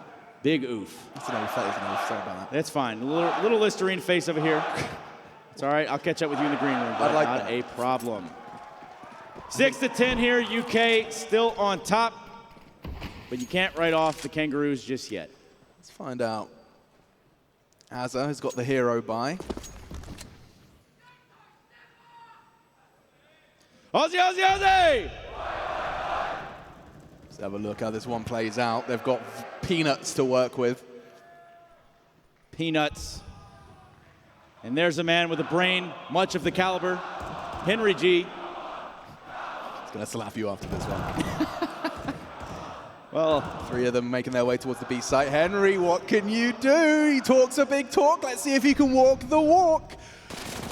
Big oof. That's an oof. That is an oof. Sorry about that. That's fine. A little Listerine face over here. It's all right. I'll catch up with you in the green room. But like not that. a problem. 6-10 here. UK still on top. But you can't write off the Kangaroos just yet. Let's find out. Azza has got the hero buy. Aussie, Aussie, Aussie! Let's have a look how this one plays out. They've got peanuts to work with. Peanuts. And there's a man with a brain much of the caliber, Henry G. He's going to slap you after this one. Well, three of them making their way towards the B site. Henry, what can you do? He talks a big talk. Let's see if he can walk the walk.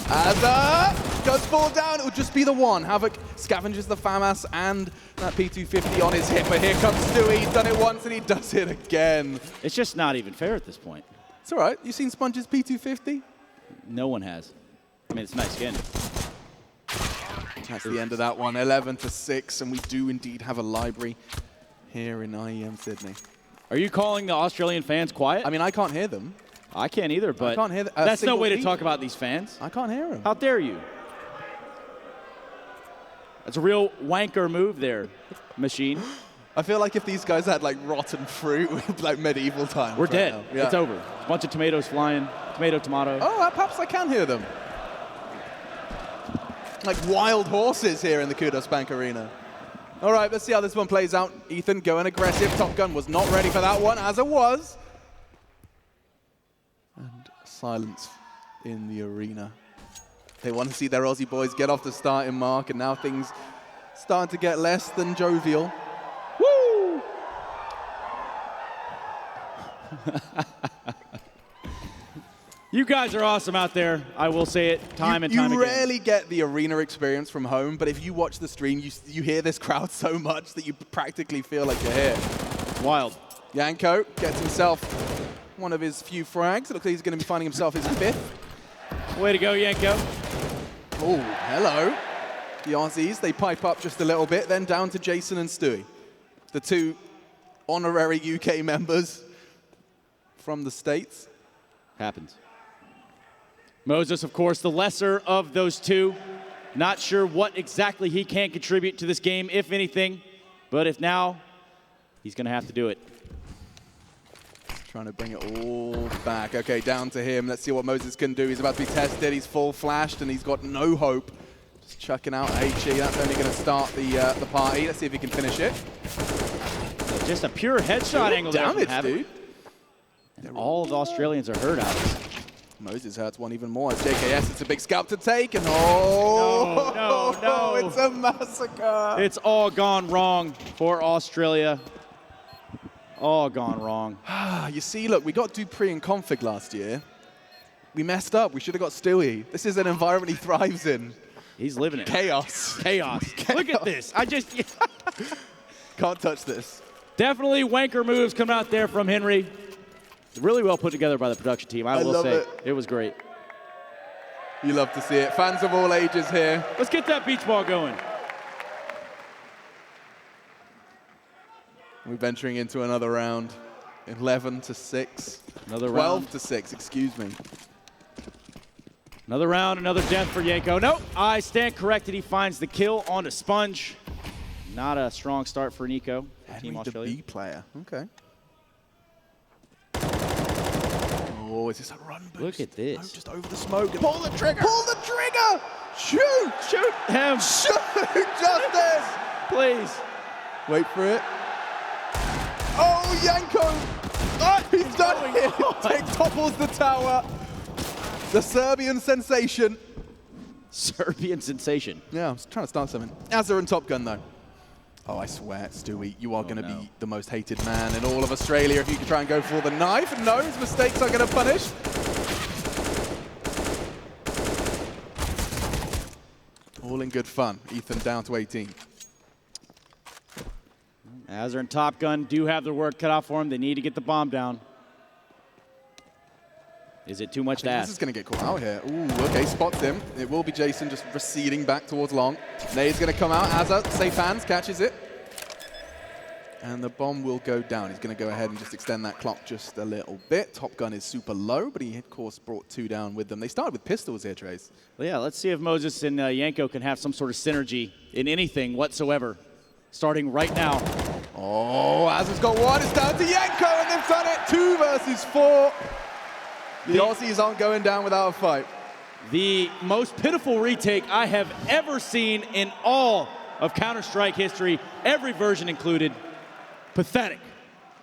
Azza does fall down. It would just be the one. Havoc scavenges the FAMAS and that P250 on his hip. But here comes Stewie. He's done it once and he does it again. It's just not even fair at this point. It's all right. You seen Sponge's P250? No one has. I mean, it's a nice skin. That's the end of that one. 11-6, and we do indeed have a library here in IEM Sydney. Are you calling the Australian fans quiet? I mean, I can't hear them. I can't either, but I can't hear that's no way to talk about these fans. I can't hear them. How dare you? That's a real wanker move there, Machine. I feel like if these guys had like rotten fruit, like medieval times. We're dead. Yeah. It's over. A bunch of tomatoes flying. Tomato. Oh, perhaps I can hear them. Like wild horses here in the Kudos Bank Arena. All right, let's see how this one plays out. Ethan going aggressive. Top Gun was not ready for that one, as it was. And silence in the arena. They want to see their Aussie boys get off the starting mark, and now things starting to get less than jovial. Woo! You guys are awesome out there. I will say it time and time again. You rarely get the arena experience from home, but if you watch the stream, you hear this crowd so much that you practically feel like you're here. Wild. Yanko gets himself one of his few frags. It looks like he's going to be finding himself his 5th. Way to go, Yanko. Oh, hello. The Aussies, they pipe up just a little bit, then down to Jason and Stewie. The two honorary UK members from the States. Happens. Moses, of course, the lesser of those two. Not sure what exactly he can contribute to this game, if anything. But if now, he's going to have to do it. Trying to bring it all back. Okay, down to him. Let's see what Moses can do. He's about to be tested. He's full flashed, and he's got no hope. Just chucking out HE. That's only going to start the party. Let's see if he can finish it. Just a pure headshot angle there damage, from Havoc. dude. And all of the Australians are hurt out. Moses hurts one even more. As JKS, it's a big scalp to take, and oh, no. It's a massacre. It's all gone wrong for Australia. All gone wrong. You see, look, we got Dupree and Config last year. We messed up. We should have got Stewie. This is an environment he thrives in. He's living it. Chaos. Chaos. Look at this. I just... Can't touch this. Definitely wanker moves coming out there from Henry. Really well put together by the production team, I will say. It was great. You love to see it. Fans of all ages here. Let's get that beach ball going. We're venturing into another round. 11-6. Another round. 12-6, excuse me. Another round, another death for Yanko. Nope, I stand corrected. He finds the kill on a Sponge. Not a strong start for Nico, Team Australia. The B player, okay. Oh, is this a run boost? Look at this. No, just over the smoke. Pull the trigger! Pull the trigger! Shoot! Shoot him! Shoot! Justice! Please. Wait for it. Oh, Yanko! Oh, he's done it! It topples the tower. The Serbian sensation. Serbian sensation. Yeah, I was trying to start something. Azza and Top Gun, though. Oh, I swear, Stewie, you are going to be the most hated man in all of Australia if you can try and go for the knife. No, his mistakes are going to punish. All in good fun. Ethan down to 18. Azza and Top Gun do have their work cut out for them. They need to get the bomb down. Is it too much to ask? This is going to get caught out here. Ooh, okay, spots him. It will be Jason just receding back towards long. Nade's going to come out. Azza, safe hands, catches it. And the bomb will go down. He's going to go ahead and just extend that clock just a little bit. Top Gun is super low, but he, of course, brought 2 down with them. They started with pistols here, Trace. Well, yeah, let's see if Moses and Yanko can have some sort of synergy in anything whatsoever. Starting right now. Oh, Azza's got one. It's down to Yanko, and they've done it. 2 versus 4. The Aussies aren't going down without a fight. The most pitiful retake I have ever seen in all of Counter-Strike history, every version included. Pathetic.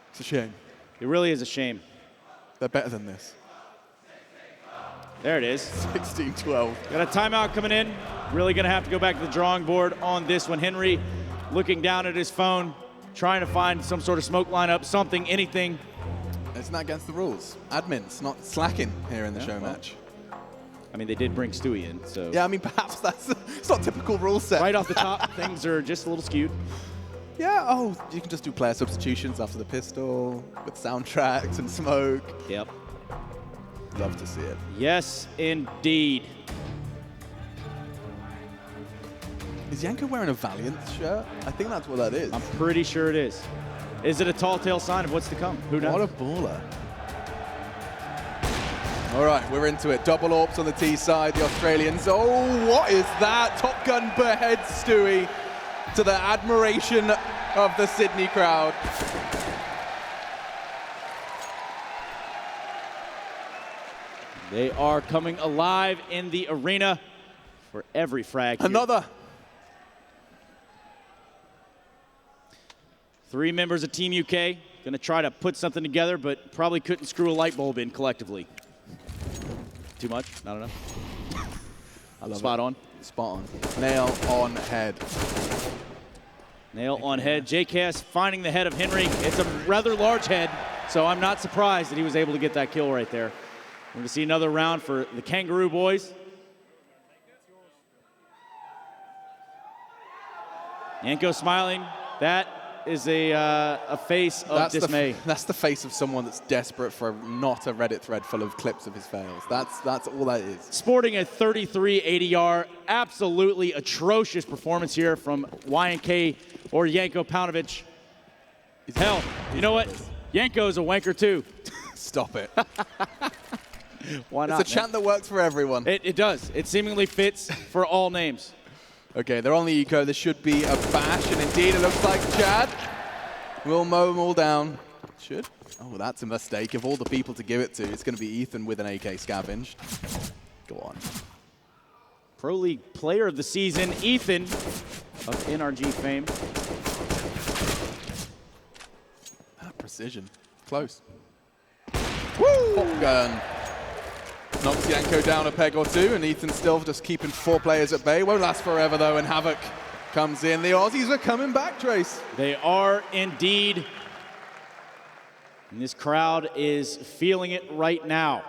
It's a shame. It really is a shame. They're better than this. There it is. 16-12. Got a timeout coming in. Really going to have to go back to the drawing board on this one. Henry looking down at his phone, trying to find some sort of smoke lineup, something, anything. It's not against the rules. Admins not slacking here in the show match. I mean, they did bring Stewie in, so. Yeah, I mean, perhaps it's not typical rule set. Right off the top, things are just a little skewed. Yeah, oh, you can just do player substitutions after the pistol with soundtracks and smoke. Yep. Love to see it. Yes, indeed. Is Yanko wearing a Valiant shirt? I think that's what that is. I'm pretty sure it is. Is it a tall tale sign of what's to come? Who knows? What a baller. All right, we're into it. Double AWPs on the T side, the Australians. Oh, what is that? Top Gun beheads Stewie to the admiration of the Sydney crowd. They are coming alive in the arena for every frag. Another. 3 members of Team UK going to try to put something together, but probably couldn't screw a light bulb in collectively. Too much? Not enough? I love Spot it. on. Spot on. Nail on head. Nail on head. JKS finding the head of Henry. It's a rather large head, so I'm not surprised that he was able to get that kill right there. We're going to see another round for the Kangaroo boys. Yanko smiling. That is a face of dismay. That's the face of someone that's desperate for not a Reddit thread full of clips of his fails. That's all that is. Sporting a 33 ADR, absolutely atrocious performance here from YNK or Yanko Paunovic. Hell, you know what? Yanko's a wanker too. Stop it. Why not? It's a chant that works for everyone. It does. It seemingly fits for all names. Okay, they're on the eco. This should be a bash, and indeed it looks like Chad will mow them all down. Should. Oh, that's a mistake. Of all the people to give it to, it's going to be Ethan with an AK scavenged. Go on. Pro League Player of the Season, Ethan of NRG fame. That precision. Close. Woo! Pop gun. Knocks Yanko down a peg or two, and Ethan still just keeping 4 players at bay. Won't last forever, though, and Havoc comes in. The Aussies are coming back, Trace. They are indeed. And this crowd is feeling it right now.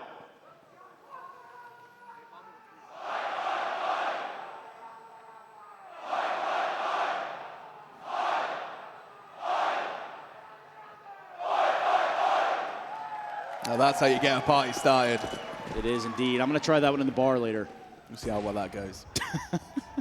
Now that's how you get a party started. It is indeed. I'm going to try that one in the bar later. We'll see how well that goes.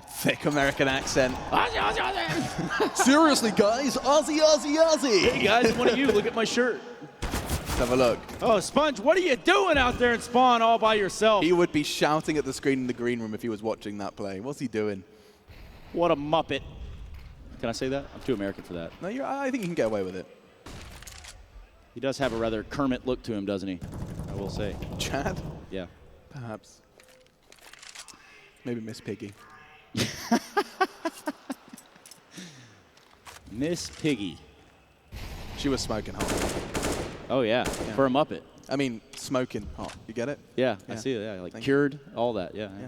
Thick American accent. Aussie, Aussie, Aussie. Seriously, guys. Aussie, Aussie, Aussie. Hey, guys, one of you, look at my shirt. Let's have a look. Oh, Sponge, what are you doing out there in Spawn all by yourself? He would be shouting at the screen in the green room if he was watching that play. What's he doing? What a muppet. Can I say that? I'm too American for that. No, I think you can get away with it. He does have a rather Kermit look to him, doesn't he? I will say. Chad? Yeah. Perhaps. Maybe Miss Piggy. Miss Piggy. She was smoking hot. Oh, yeah. For a Muppet. I mean, smoking hot. You get it? Yeah, I see it. Yeah, like Thank cured, all that. Yeah. Yeah.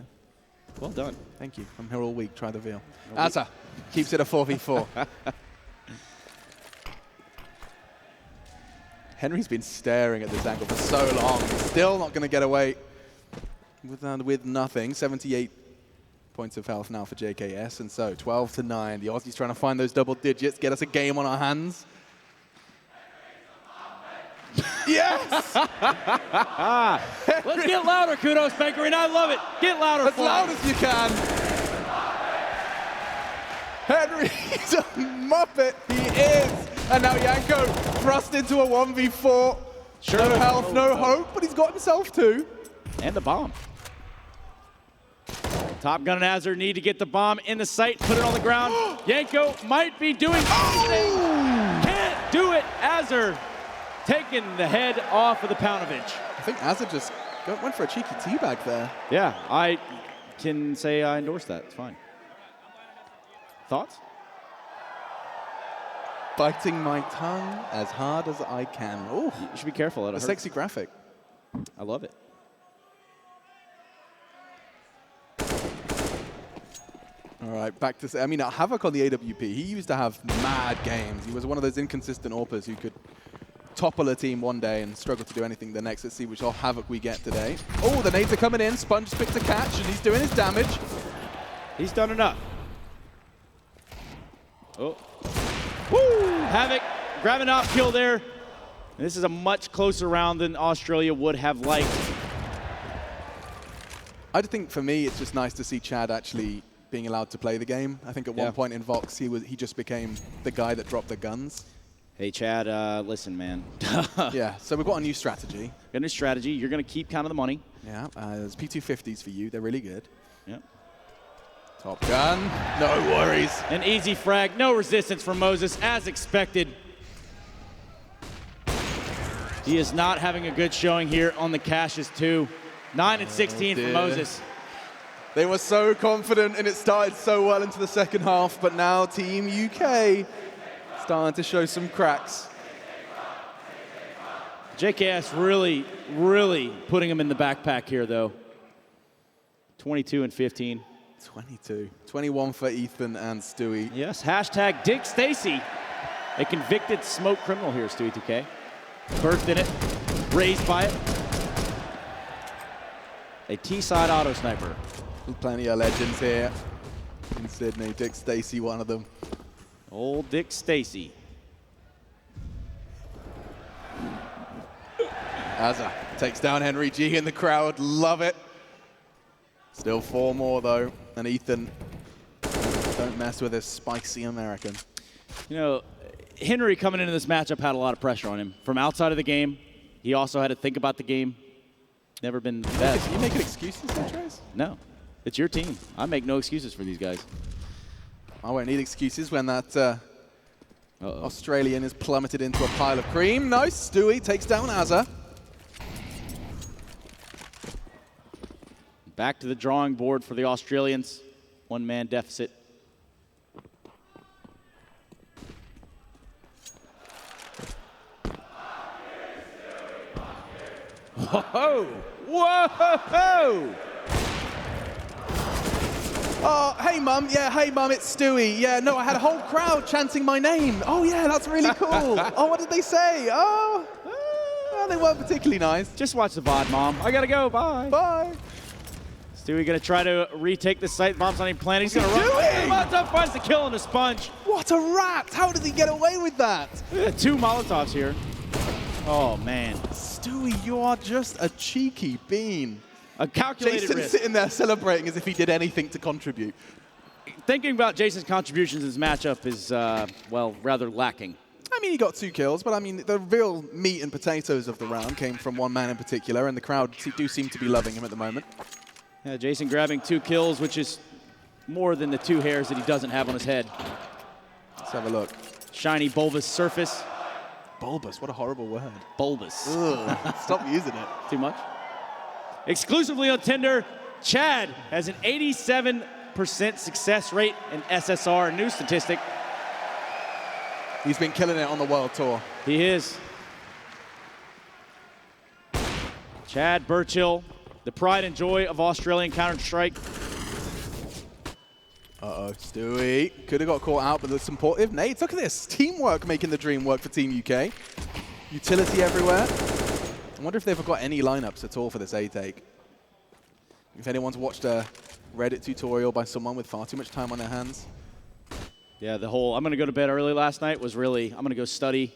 Well done. Thank you. I'm here all week. Try the veal. Asa keeps it a 4v4. Henry's been staring at this angle for so long. He's still not going to get away with nothing. 78 points of health now for JKS. And so 12-9. The Aussies trying to find those double digits, get us a game on our hands. Yes! Let's get louder, Kudos Bakery. I love it. Get louder. As loud as you can. Henry's a Muppet. He is. And now Yanko thrust into a 1v4. Sure. No health, no hope, but he's got himself too. And the bomb. Top Gun and Azure need to get the bomb in the sight, put it on the ground. Yanko might be doing something. Can't do it. Azure taking the head off of the Paunovic. I think Azure just went for a cheeky teabag there. Yeah, I can say I endorse that. It's fine. Thoughts? Biting my tongue as hard as I can. Oh, you should be careful. A sexy graphic. I love it. All right, back to... I mean, Havoc on the AWP, he used to have mad games. He was one of those inconsistent AWPers who could topple a team one day and struggle to do anything the next. Let's see which Havoc we get today. Oh, the nades are coming in. Sponge picked a catch, and he's doing his damage. He's done enough. Oh. Woo! Havoc grabbing off kill there. And this is a much closer round than Australia would have liked. I think for me, it's just nice to see Chad actually being allowed to play the game. I think at one point in Vox, he just became the guy that dropped the guns. Hey, Chad, listen, man. Yeah, so we've got a new strategy. Got a new strategy. You're going to keep counting the money. Yeah, there's P250s for you. They're really good. Yep. Top gun. No worries. An easy frag. No resistance from Moses, as expected. He is not having a good showing here on the caches, too. 9 and 16 for Moses. They were so confident, and it started so well into the second half, but now Team UK starting to show some cracks. JKS really, really putting him in the backpack here, though. 22 and 15. 22. 21 for Ethan and Stewie. Yes, hashtag Dig Stacy. A convicted smoke criminal here, Stewie 2K. Birthed in it, raised by it. A T-side auto sniper. Plenty of legends here in Sydney. Dick Stacy, one of them. Old Dick Stacy. Azza takes down Henry G in the crowd. Love it. Still 4 more, though. And Ethan, don't mess with this spicy American. You know, Henry coming into this matchup had a lot of pressure on him. From outside of the game, he also had to think about the game. Never been the best. You making excuses there, Trace? No. It's your team. I make no excuses for these guys. I won't need excuses when that Australian is plummeted into a pile of cream. Nice. Stewie takes down Azza. Back to the drawing board for the Australians. 1-man deficit. Whoa! Whoa! Oh, hey, Mum. Yeah, hey, Mum, it's Stewie. Yeah, no, I had a whole crowd chanting my name. Oh, yeah, that's really cool. Oh, what did they say? Oh, well, they weren't particularly nice. Just watch the VOD, Mom. I gotta go. Bye. Bye. Stewie gonna try to retake the site. Bomb's not even planning. He's gonna run. Molotov finds the kill on the sponge. What a rat. How did he get away with that? 2 Molotovs here. Oh, man. Stewie, you are just a cheeky bean. A calculated Jason's risk. sitting there celebrating as if he did anything to contribute. Thinking about Jason's contributions in this matchup is, well, rather lacking. I mean, he got 2 kills, but I mean, the real meat and potatoes of the round came from one man in particular, and the crowd do seem to be loving him at the moment. Yeah, Jason grabbing 2 kills, which is more than the 2 hairs that he doesn't have on his head. Let's have a look. Shiny bulbous surface. Bulbous, what a horrible word. Bulbous. Ugh, stop using it. Too much? Exclusively on Tinder, Chad has an 87% success rate in SSR, a new statistic. He's been killing it on the world tour. He is. Chad Burchill, the pride and joy of Australian Counter-Strike. Uh-oh, Stewie could have got caught out, but there's supportive nades. Look at this, teamwork making the dream work for Team UK. Utility everywhere. I wonder if they've got any lineups at all for this A-take. If anyone's watched a Reddit tutorial by someone with far too much time on their hands. Yeah, the whole I'm going to go to bed early last night was really, I'm going to go study,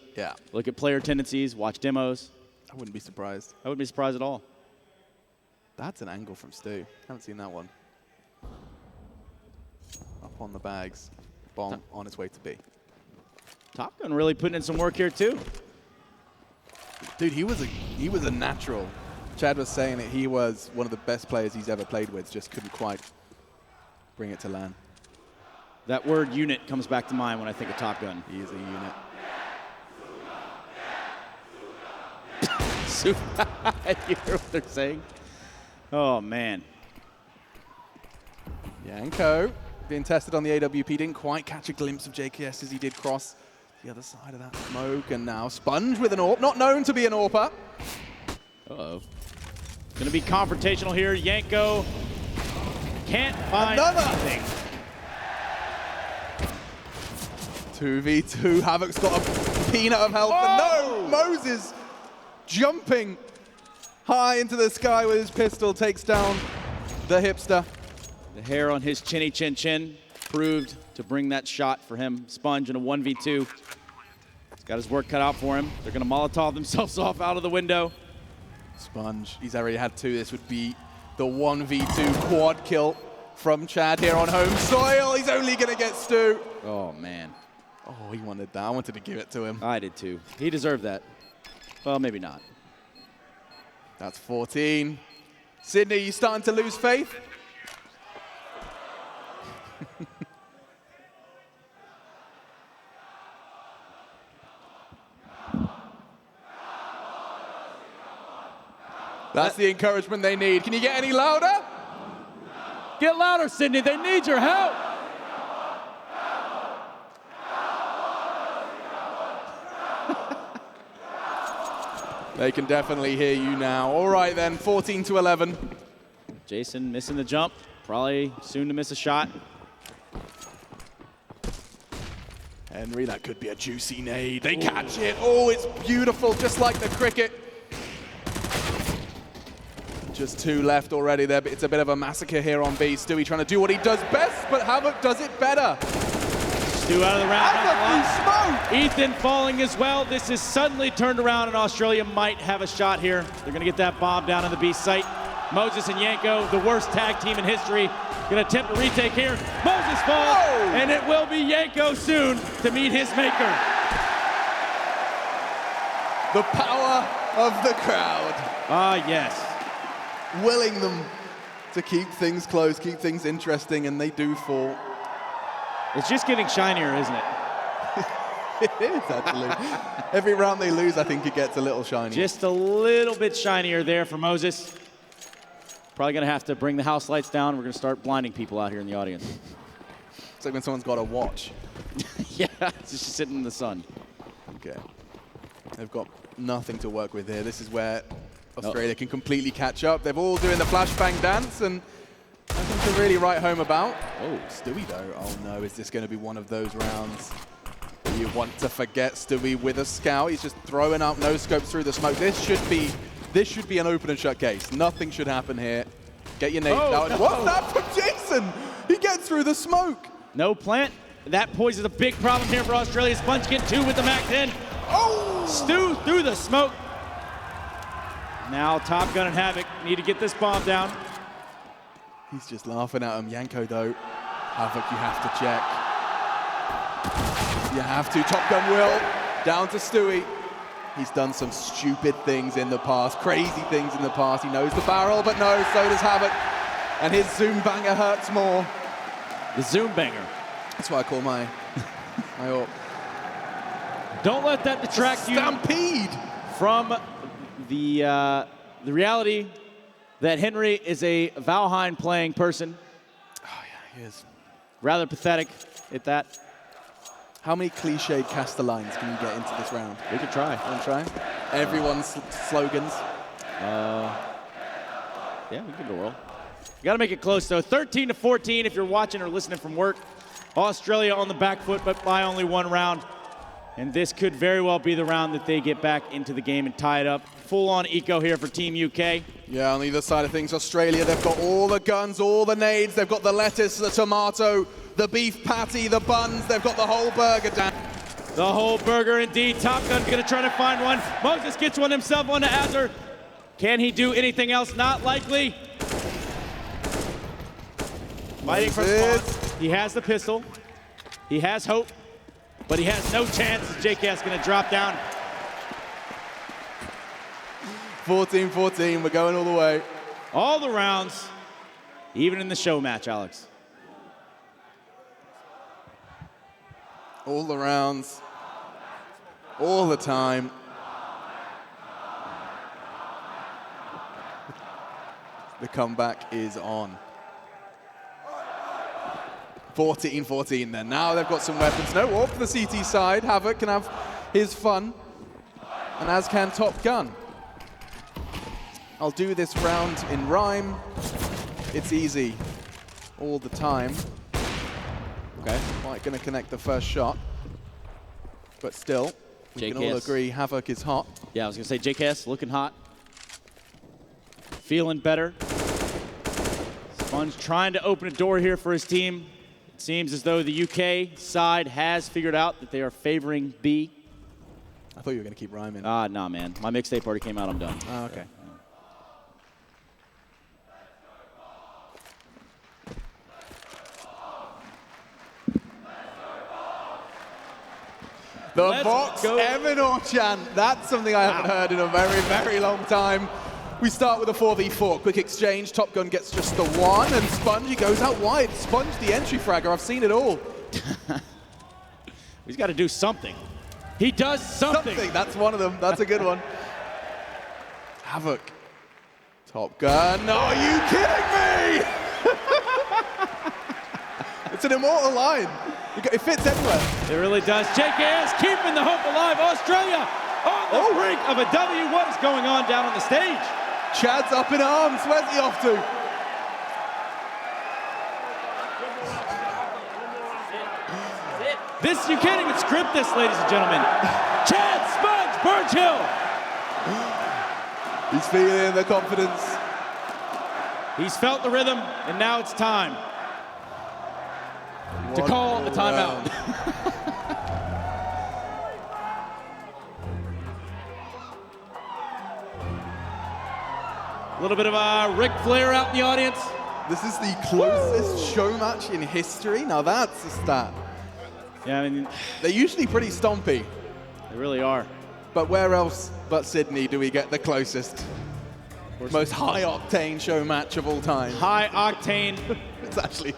look at player tendencies, watch demos. I wouldn't be surprised. I wouldn't be surprised at all. That's an angle from Stu. Haven't seen that one. Up on the bags. Bomb on its way to B. Top Gun really putting in some work here too. Dude, he was a natural. Chad was saying that he was one of the best players he's ever played with, just couldn't quite bring it to land. That word unit comes back to mind when I think of Top Gun. He is a unit. Super. You hear what they're saying? Oh, man. Yanko being tested on the AWP. Didn't quite catch a glimpse of JKS as he did cross the other side of that smoke. And now Sponge with an AWP. Not known to be an AWPer. Uh-oh. Going to be confrontational here. Yanko can't find anything. 2v2. Havoc's got a peanut of health. But no, Moses jumping high into the sky with his pistol takes down the hipster. The hair on his chinny chin chin proved to bring that shot for him. Sponge in a 1v2. He's got his work cut out for him. They're going to Molotov themselves off out of the window. Sponge, he's already had 2. This would be the 1v2 quad kill from Chad here on home soil. He's only going to get Stu. Oh, man. Oh, he wanted that. I wanted to give it to him. I did too. He deserved that. Well, maybe not. That's 14. Sydney, you starting to lose faith? That's the encouragement they need. Can you get any louder? Get louder, Sydney. They need your help. They can definitely hear you now. All right then, 14-11. Jason missing the jump. Probably soon to miss a shot. Henry, that could be a juicy nade. They catch it. Oh, it's beautiful, just like the cricket. Just 2 left already there, but it's a bit of a massacre here on B. Stewie trying to do what he does best, but Havoc does it better. Stu out of the round. Ethan falling as well. This is suddenly turned around, and Australia might have a shot here. They're going to get that bomb down on the B site. Moses and Yanko, the worst tag team in history, going to attempt a retake here. Moses falls, and it will be Yanko soon to meet his maker. The power of the crowd. Ah, yes. Willing them to keep things close, keep things interesting, and they do fall. It's just getting shinier, isn't it? It is, actually. Every round they lose, I think it gets a little shinier. Just a little bit shinier there for Moses. Probably going to have to bring the house lights down. We're going to start blinding people out here in the audience. It's like when someone's got a watch. Yeah, it's just sitting in the sun. Okay. They've got nothing to work with here. This is where Australia can completely catch up. They're all doing the flashbang dance, and nothing to really write home about. Oh, Stewie though. Oh no, is this going to be one of those rounds? You want to forget Stewie with a scout. He's just throwing up no scopes through the smoke. This should be an open and shut case. Nothing should happen here. Get your nades out. No. What's that from Jason? He gets through the smoke. No plant. That poise is a big problem here for Australia. Sponge get 2 with the Mac 10. Oh! Stu through the smoke. Now Top Gun and Havoc need to get this bomb down. He's just laughing at him. Yanko though. Havoc, you have to check. You have to. Top Gun will. Down to Stewie. He's done some stupid things in the past, crazy things in the past. He knows the barrel, but no, so does Havoc. And his Zoom banger hurts more. The Zoom banger. That's what I call my AWP. Don't let that detract you from the reality that Henry is a Valheim playing person. Oh yeah, he is. Rather pathetic at that. How many cliched caster lines can you get into this round? We could try. Want to try? Everyone's slogans. Yeah, we can go roll. You got to make it close, though. 13-14 if you're watching or listening from work. Australia on the back foot, but by only 1 round. And this could very well be the round that they get back into the game and tie it up. Full-on eco here for Team UK. Yeah, on either side of things, Australia, they've got all the guns, all the nades. They've got the lettuce, the tomato, the beef patty, the buns. They've got the whole burger down. The whole burger, indeed. Top Gun going to try to find one. Moses gets one himself on to Azur. Can he do anything else? Not likely. Fighting for spawn. He has the pistol. He has hope, but he has no chance. JK's going to drop down. 14-14, we're going all the way. All the rounds, even in the show match, Alex. All the rounds, all the time. The comeback is on. 14-14 then. Now they've got some weapons. No war for the CT side. Havoc can have his fun, and as can Top Gun. I'll do this round in rhyme. It's easy all the time. Okay, quite going to connect the first shot, but still. We can all agree Havoc is hot. Yeah, I was going to say JKS looking hot. Feeling better. Sponge trying to open a door here for his team. It seems as though the UK side has figured out that they are favoring B. I thought you were going to keep rhyming. Nah, man. My mixtape already came out. I'm done. Oh, okay. The Vox Eminor chant. That's something I haven't heard in a very, very long time. We start with a 4v4. Quick exchange. Top Gun gets just the one, and Sponge, he goes out wide. Sponge, the entry fragger. I've seen it all. He's got to do something. He does something. That's one of them. That's a good one. Havoc. Top Gun. Are you kidding me? It's an immortal line. It fits everywhere. It really does. JKS keeping the hope alive. Australia on the brink of a W. What is going on down on the stage? Chad's up in arms. Where's he off to? This, you can't even script this, ladies and gentlemen. Chad Sponge Burchill. He's feeling the confidence. He's felt the rhythm, and now it's time to call a timeout. A little bit of a Ric Flair out in the audience. This is the closest show match in history. Now that's a stat. Yeah, I mean, they're usually pretty stompy. They really are. But where else but Sydney do we get the closest? Most high-octane show match of all time. High octane. It's actually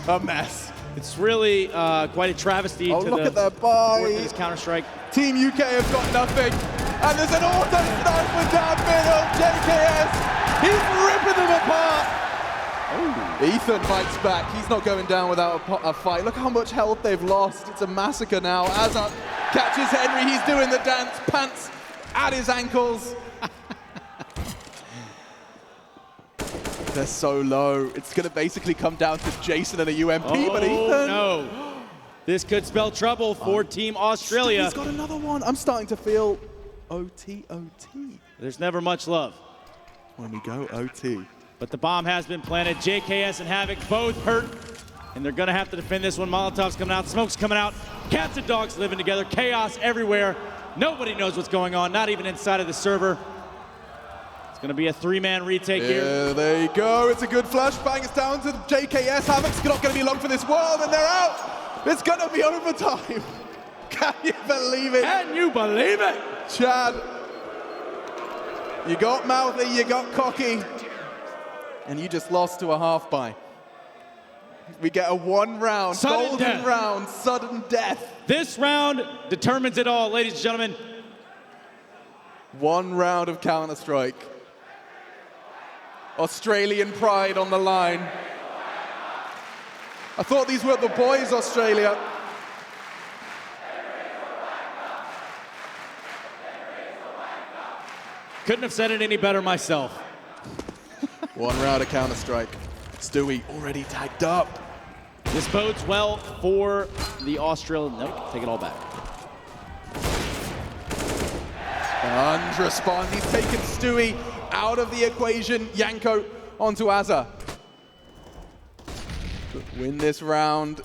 a mess. It's really quite a travesty to look at that buy. Counter-Strike. Team UK have got nothing. And there's an auto sniper down middle. JKS, he's ripping them apart. Oh. Ethan fights back. He's not going down without a fight. Look how much health they've lost. It's a massacre now. Azar catches Henry. He's doing the dance. Pants at his ankles. They're so low. It's going to basically come down to Jason and a UMP, but Ethan... no. This could spell trouble for Team Australia. He's got another one. I'm starting to feel OT. There's never much love. When we go OT. But the bomb has been planted. JKS and Havoc both hurt, and they're going to have to defend this one. Molotov's coming out. Smoke's coming out. Cats and dogs living together. Chaos everywhere. Nobody knows what's going on, not even inside of the server. It's going to be a three-man retake here. Yeah, there you go. It's a good flashbang. It's down to JKS. Havoc's not going to be long for this world, and they're out. It's going to be overtime. Can you believe it? Can you believe it? Chad, you got mouthy, you got cocky, and you just lost to a half by. We get a one-round, golden round, sudden death. This round determines it all, ladies and gentlemen. One round of Counter-Strike. Australian pride on the line. I thought these were the boys, Australia. Couldn't have said it any better myself. One round of Counter-Strike. Stewie already tagged up. This bodes well for the Australian. Nope, take it all back. Sponge responds. He's taken Stewie out of the equation. Yanko onto Azza. Win this round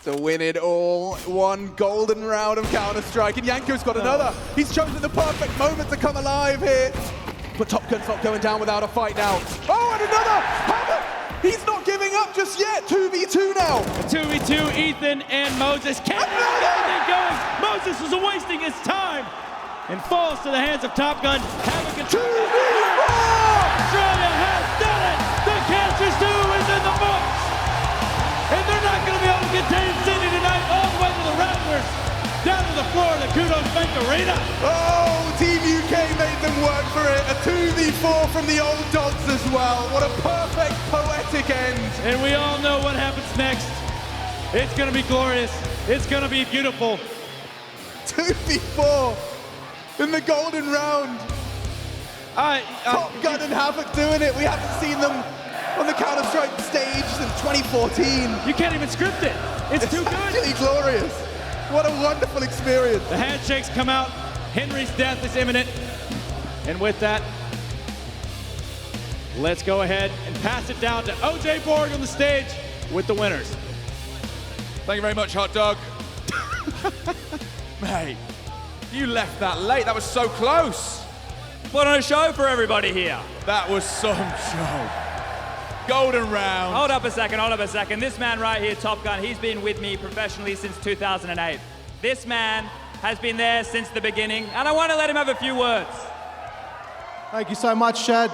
to win it all. One golden round of Counter-Strike, and Yanko's got another. He's chosen the perfect moment to come alive here. But Top Gun's not going down without a fight now. Oh, and another! Havoc! He's not giving up just yet. 2v2 now. 2v2, Ethan and Moses can't get anything going. Moses is wasting his time and falls to the hands of Top Gun. Havoc and 2v4! Australia has done it! The Cancer Stew is in the books! And they're not going to be able to contain Sydney tonight all the way to the Raptors. Down to the floor of the Kudos Bank Arena. Oh, Team UK made them work for it. A 2v4 from the old dogs as well. What a perfect, poetic end. And we all know what happens next. It's going to be glorious. It's going to be beautiful. 2v4 in the golden round. Top Gun and Havoc doing it. We haven't seen them on the Counter-Strike stage since 2014. You can't even script it. It's too good. It's actually glorious. What a wonderful experience. The handshakes come out. Henry's death is imminent. And with that, let's go ahead and pass it down to OJ Borg on the stage with the winners. Thank you very much, Hot Dog. Mate, you left that late. That was so close. Put on a show for everybody here. That was some show. Golden round. Hold up a second. This man right here, Top Gun, he's been with me professionally since 2008. This man has been there since the beginning, and I want to let him have a few words. Thank you so much, Chad.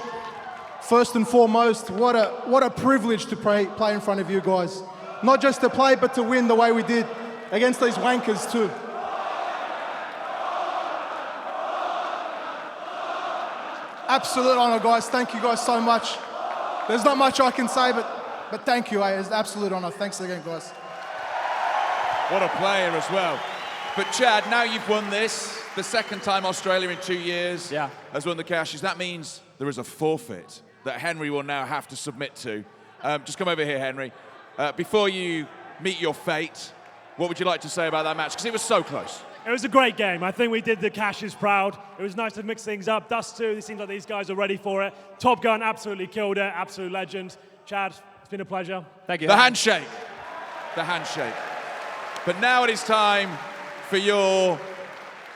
First and foremost, what a privilege to play in front of you guys. Not just to play, but to win the way we did against these wankers too. Absolute honor, guys. Thank you guys so much. There's not much I can say, but thank you. It's an absolute honor. Thanks again, guys. What a player as well. But Chad, now you've won this, the second time Australia in 2 years has won the Cashes. That means there is a forfeit that Henry will now have to submit to. Just come over here, Henry. Before you meet your fate, what would you like to say about that match? Because it was so close. It was a great game. I think we did the Cashes proud. It was nice to mix things up. Dust too, it seems like these guys are ready for it. Top Gun absolutely killed it, absolute legend. Chad, it's been a pleasure. Thank you. The handshake. The handshake. But now it is time for your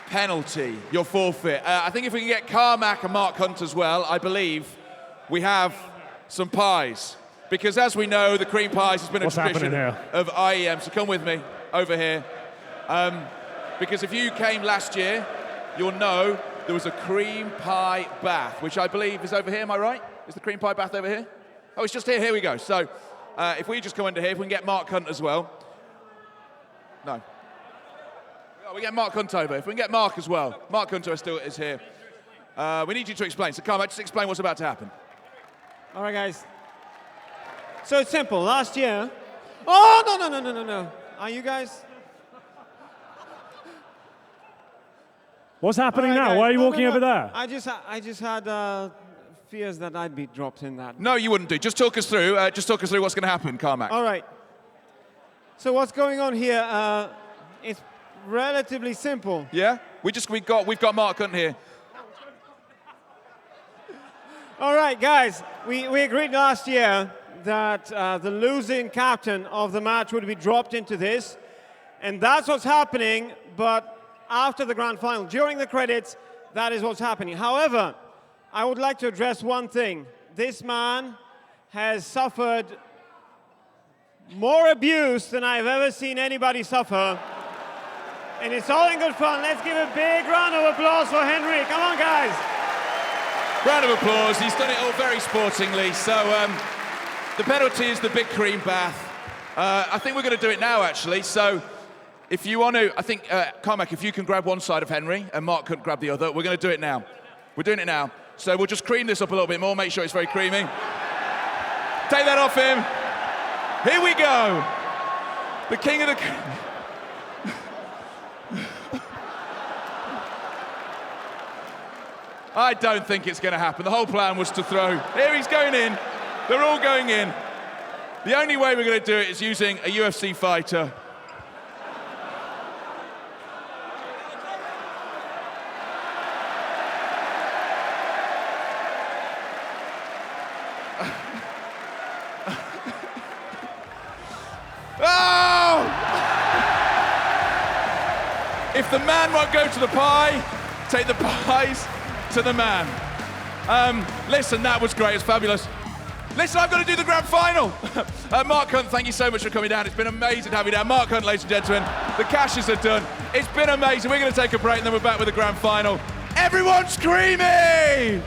penalty, your forfeit. I think if we can get Carmack and Mark Hunt as well, I believe we have some pies. Because as we know, the cream pies has been a tradition of IEM. So come with me over here. Because if you came last year, you'll know there was a cream pie bath, which I believe is over here, am I right? Is the cream pie bath over here? Oh, it's just here, here we go. So if we just come under here, if we can get Mark Hunt as well. No. Oh, we get Mark Hunt over. If we can get Mark as well. Mark Hunter still is here. We need you to explain. So Carmack, just explain what's about to happen. All right, guys. So it's simple. Last year... Oh, no. Are you guys... What's happening now? Why are you walking over there? I just had fears that I'd be dropped in that. No, you wouldn't do. Just talk us through. What's going to happen, Carmack. All right. So what's going on here? It's relatively simple. Yeah? We've got Mark Hunt here. All right, guys. We agreed last year that the losing captain of the match would be dropped into this, and that's what's happening. But after the grand final, during the credits, that is what's happening. However, I would like to address one thing. This man has suffered more abuse than I've ever seen anybody suffer. And it's all in good fun. Let's give a big round of applause for Henry. Come on, guys. Round of applause. He's done it all very sportingly. So the penalty is the big cream bath. I think we're going to do it now, actually. So if you want to, I think, Carmack, if you can grab one side of Henry and Mark can grab the other, we're going to do it now. We're doing it now. So we'll just cream this up a little bit more, make sure it's very creamy. Take that off him. Here we go. The king of the... I don't think it's going to happen. The whole plan was to throw. Here he's going in. They're all going in. The only way we're going to do it is using a UFC fighter. If the man won't go to the pie, take the pies to the man. Listen, that was great. It's fabulous. Listen, I've got to do the grand final. Mark Hunt, thank you so much for coming down. It's been amazing to have you down. Mark Hunt, ladies and gentlemen, the Cashes are done. It's been amazing. We're going to take a break and then we're back with the grand final. Everyone screaming!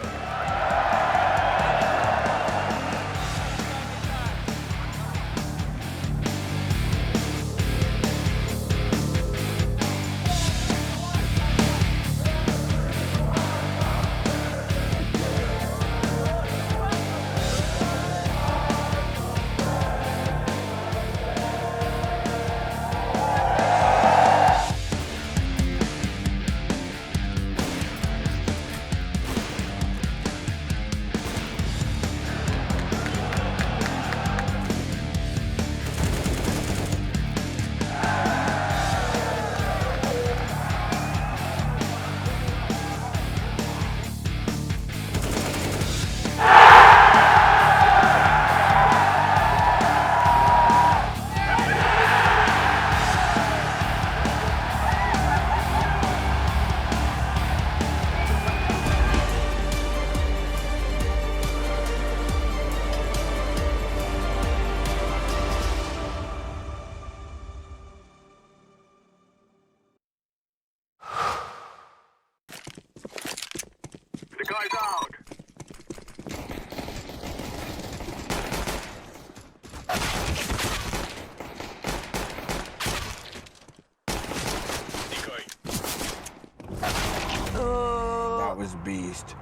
That was beast.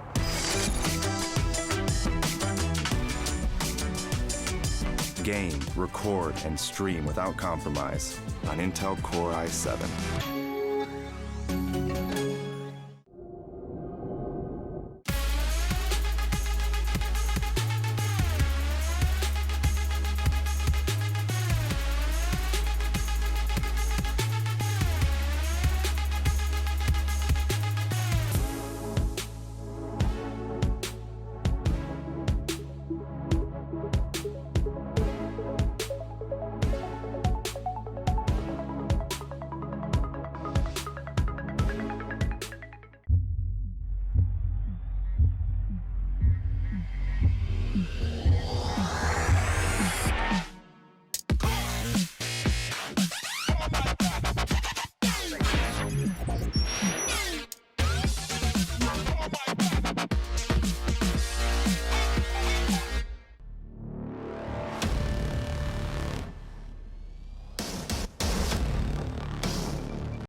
Game, record, and stream without compromise on Intel Core i7.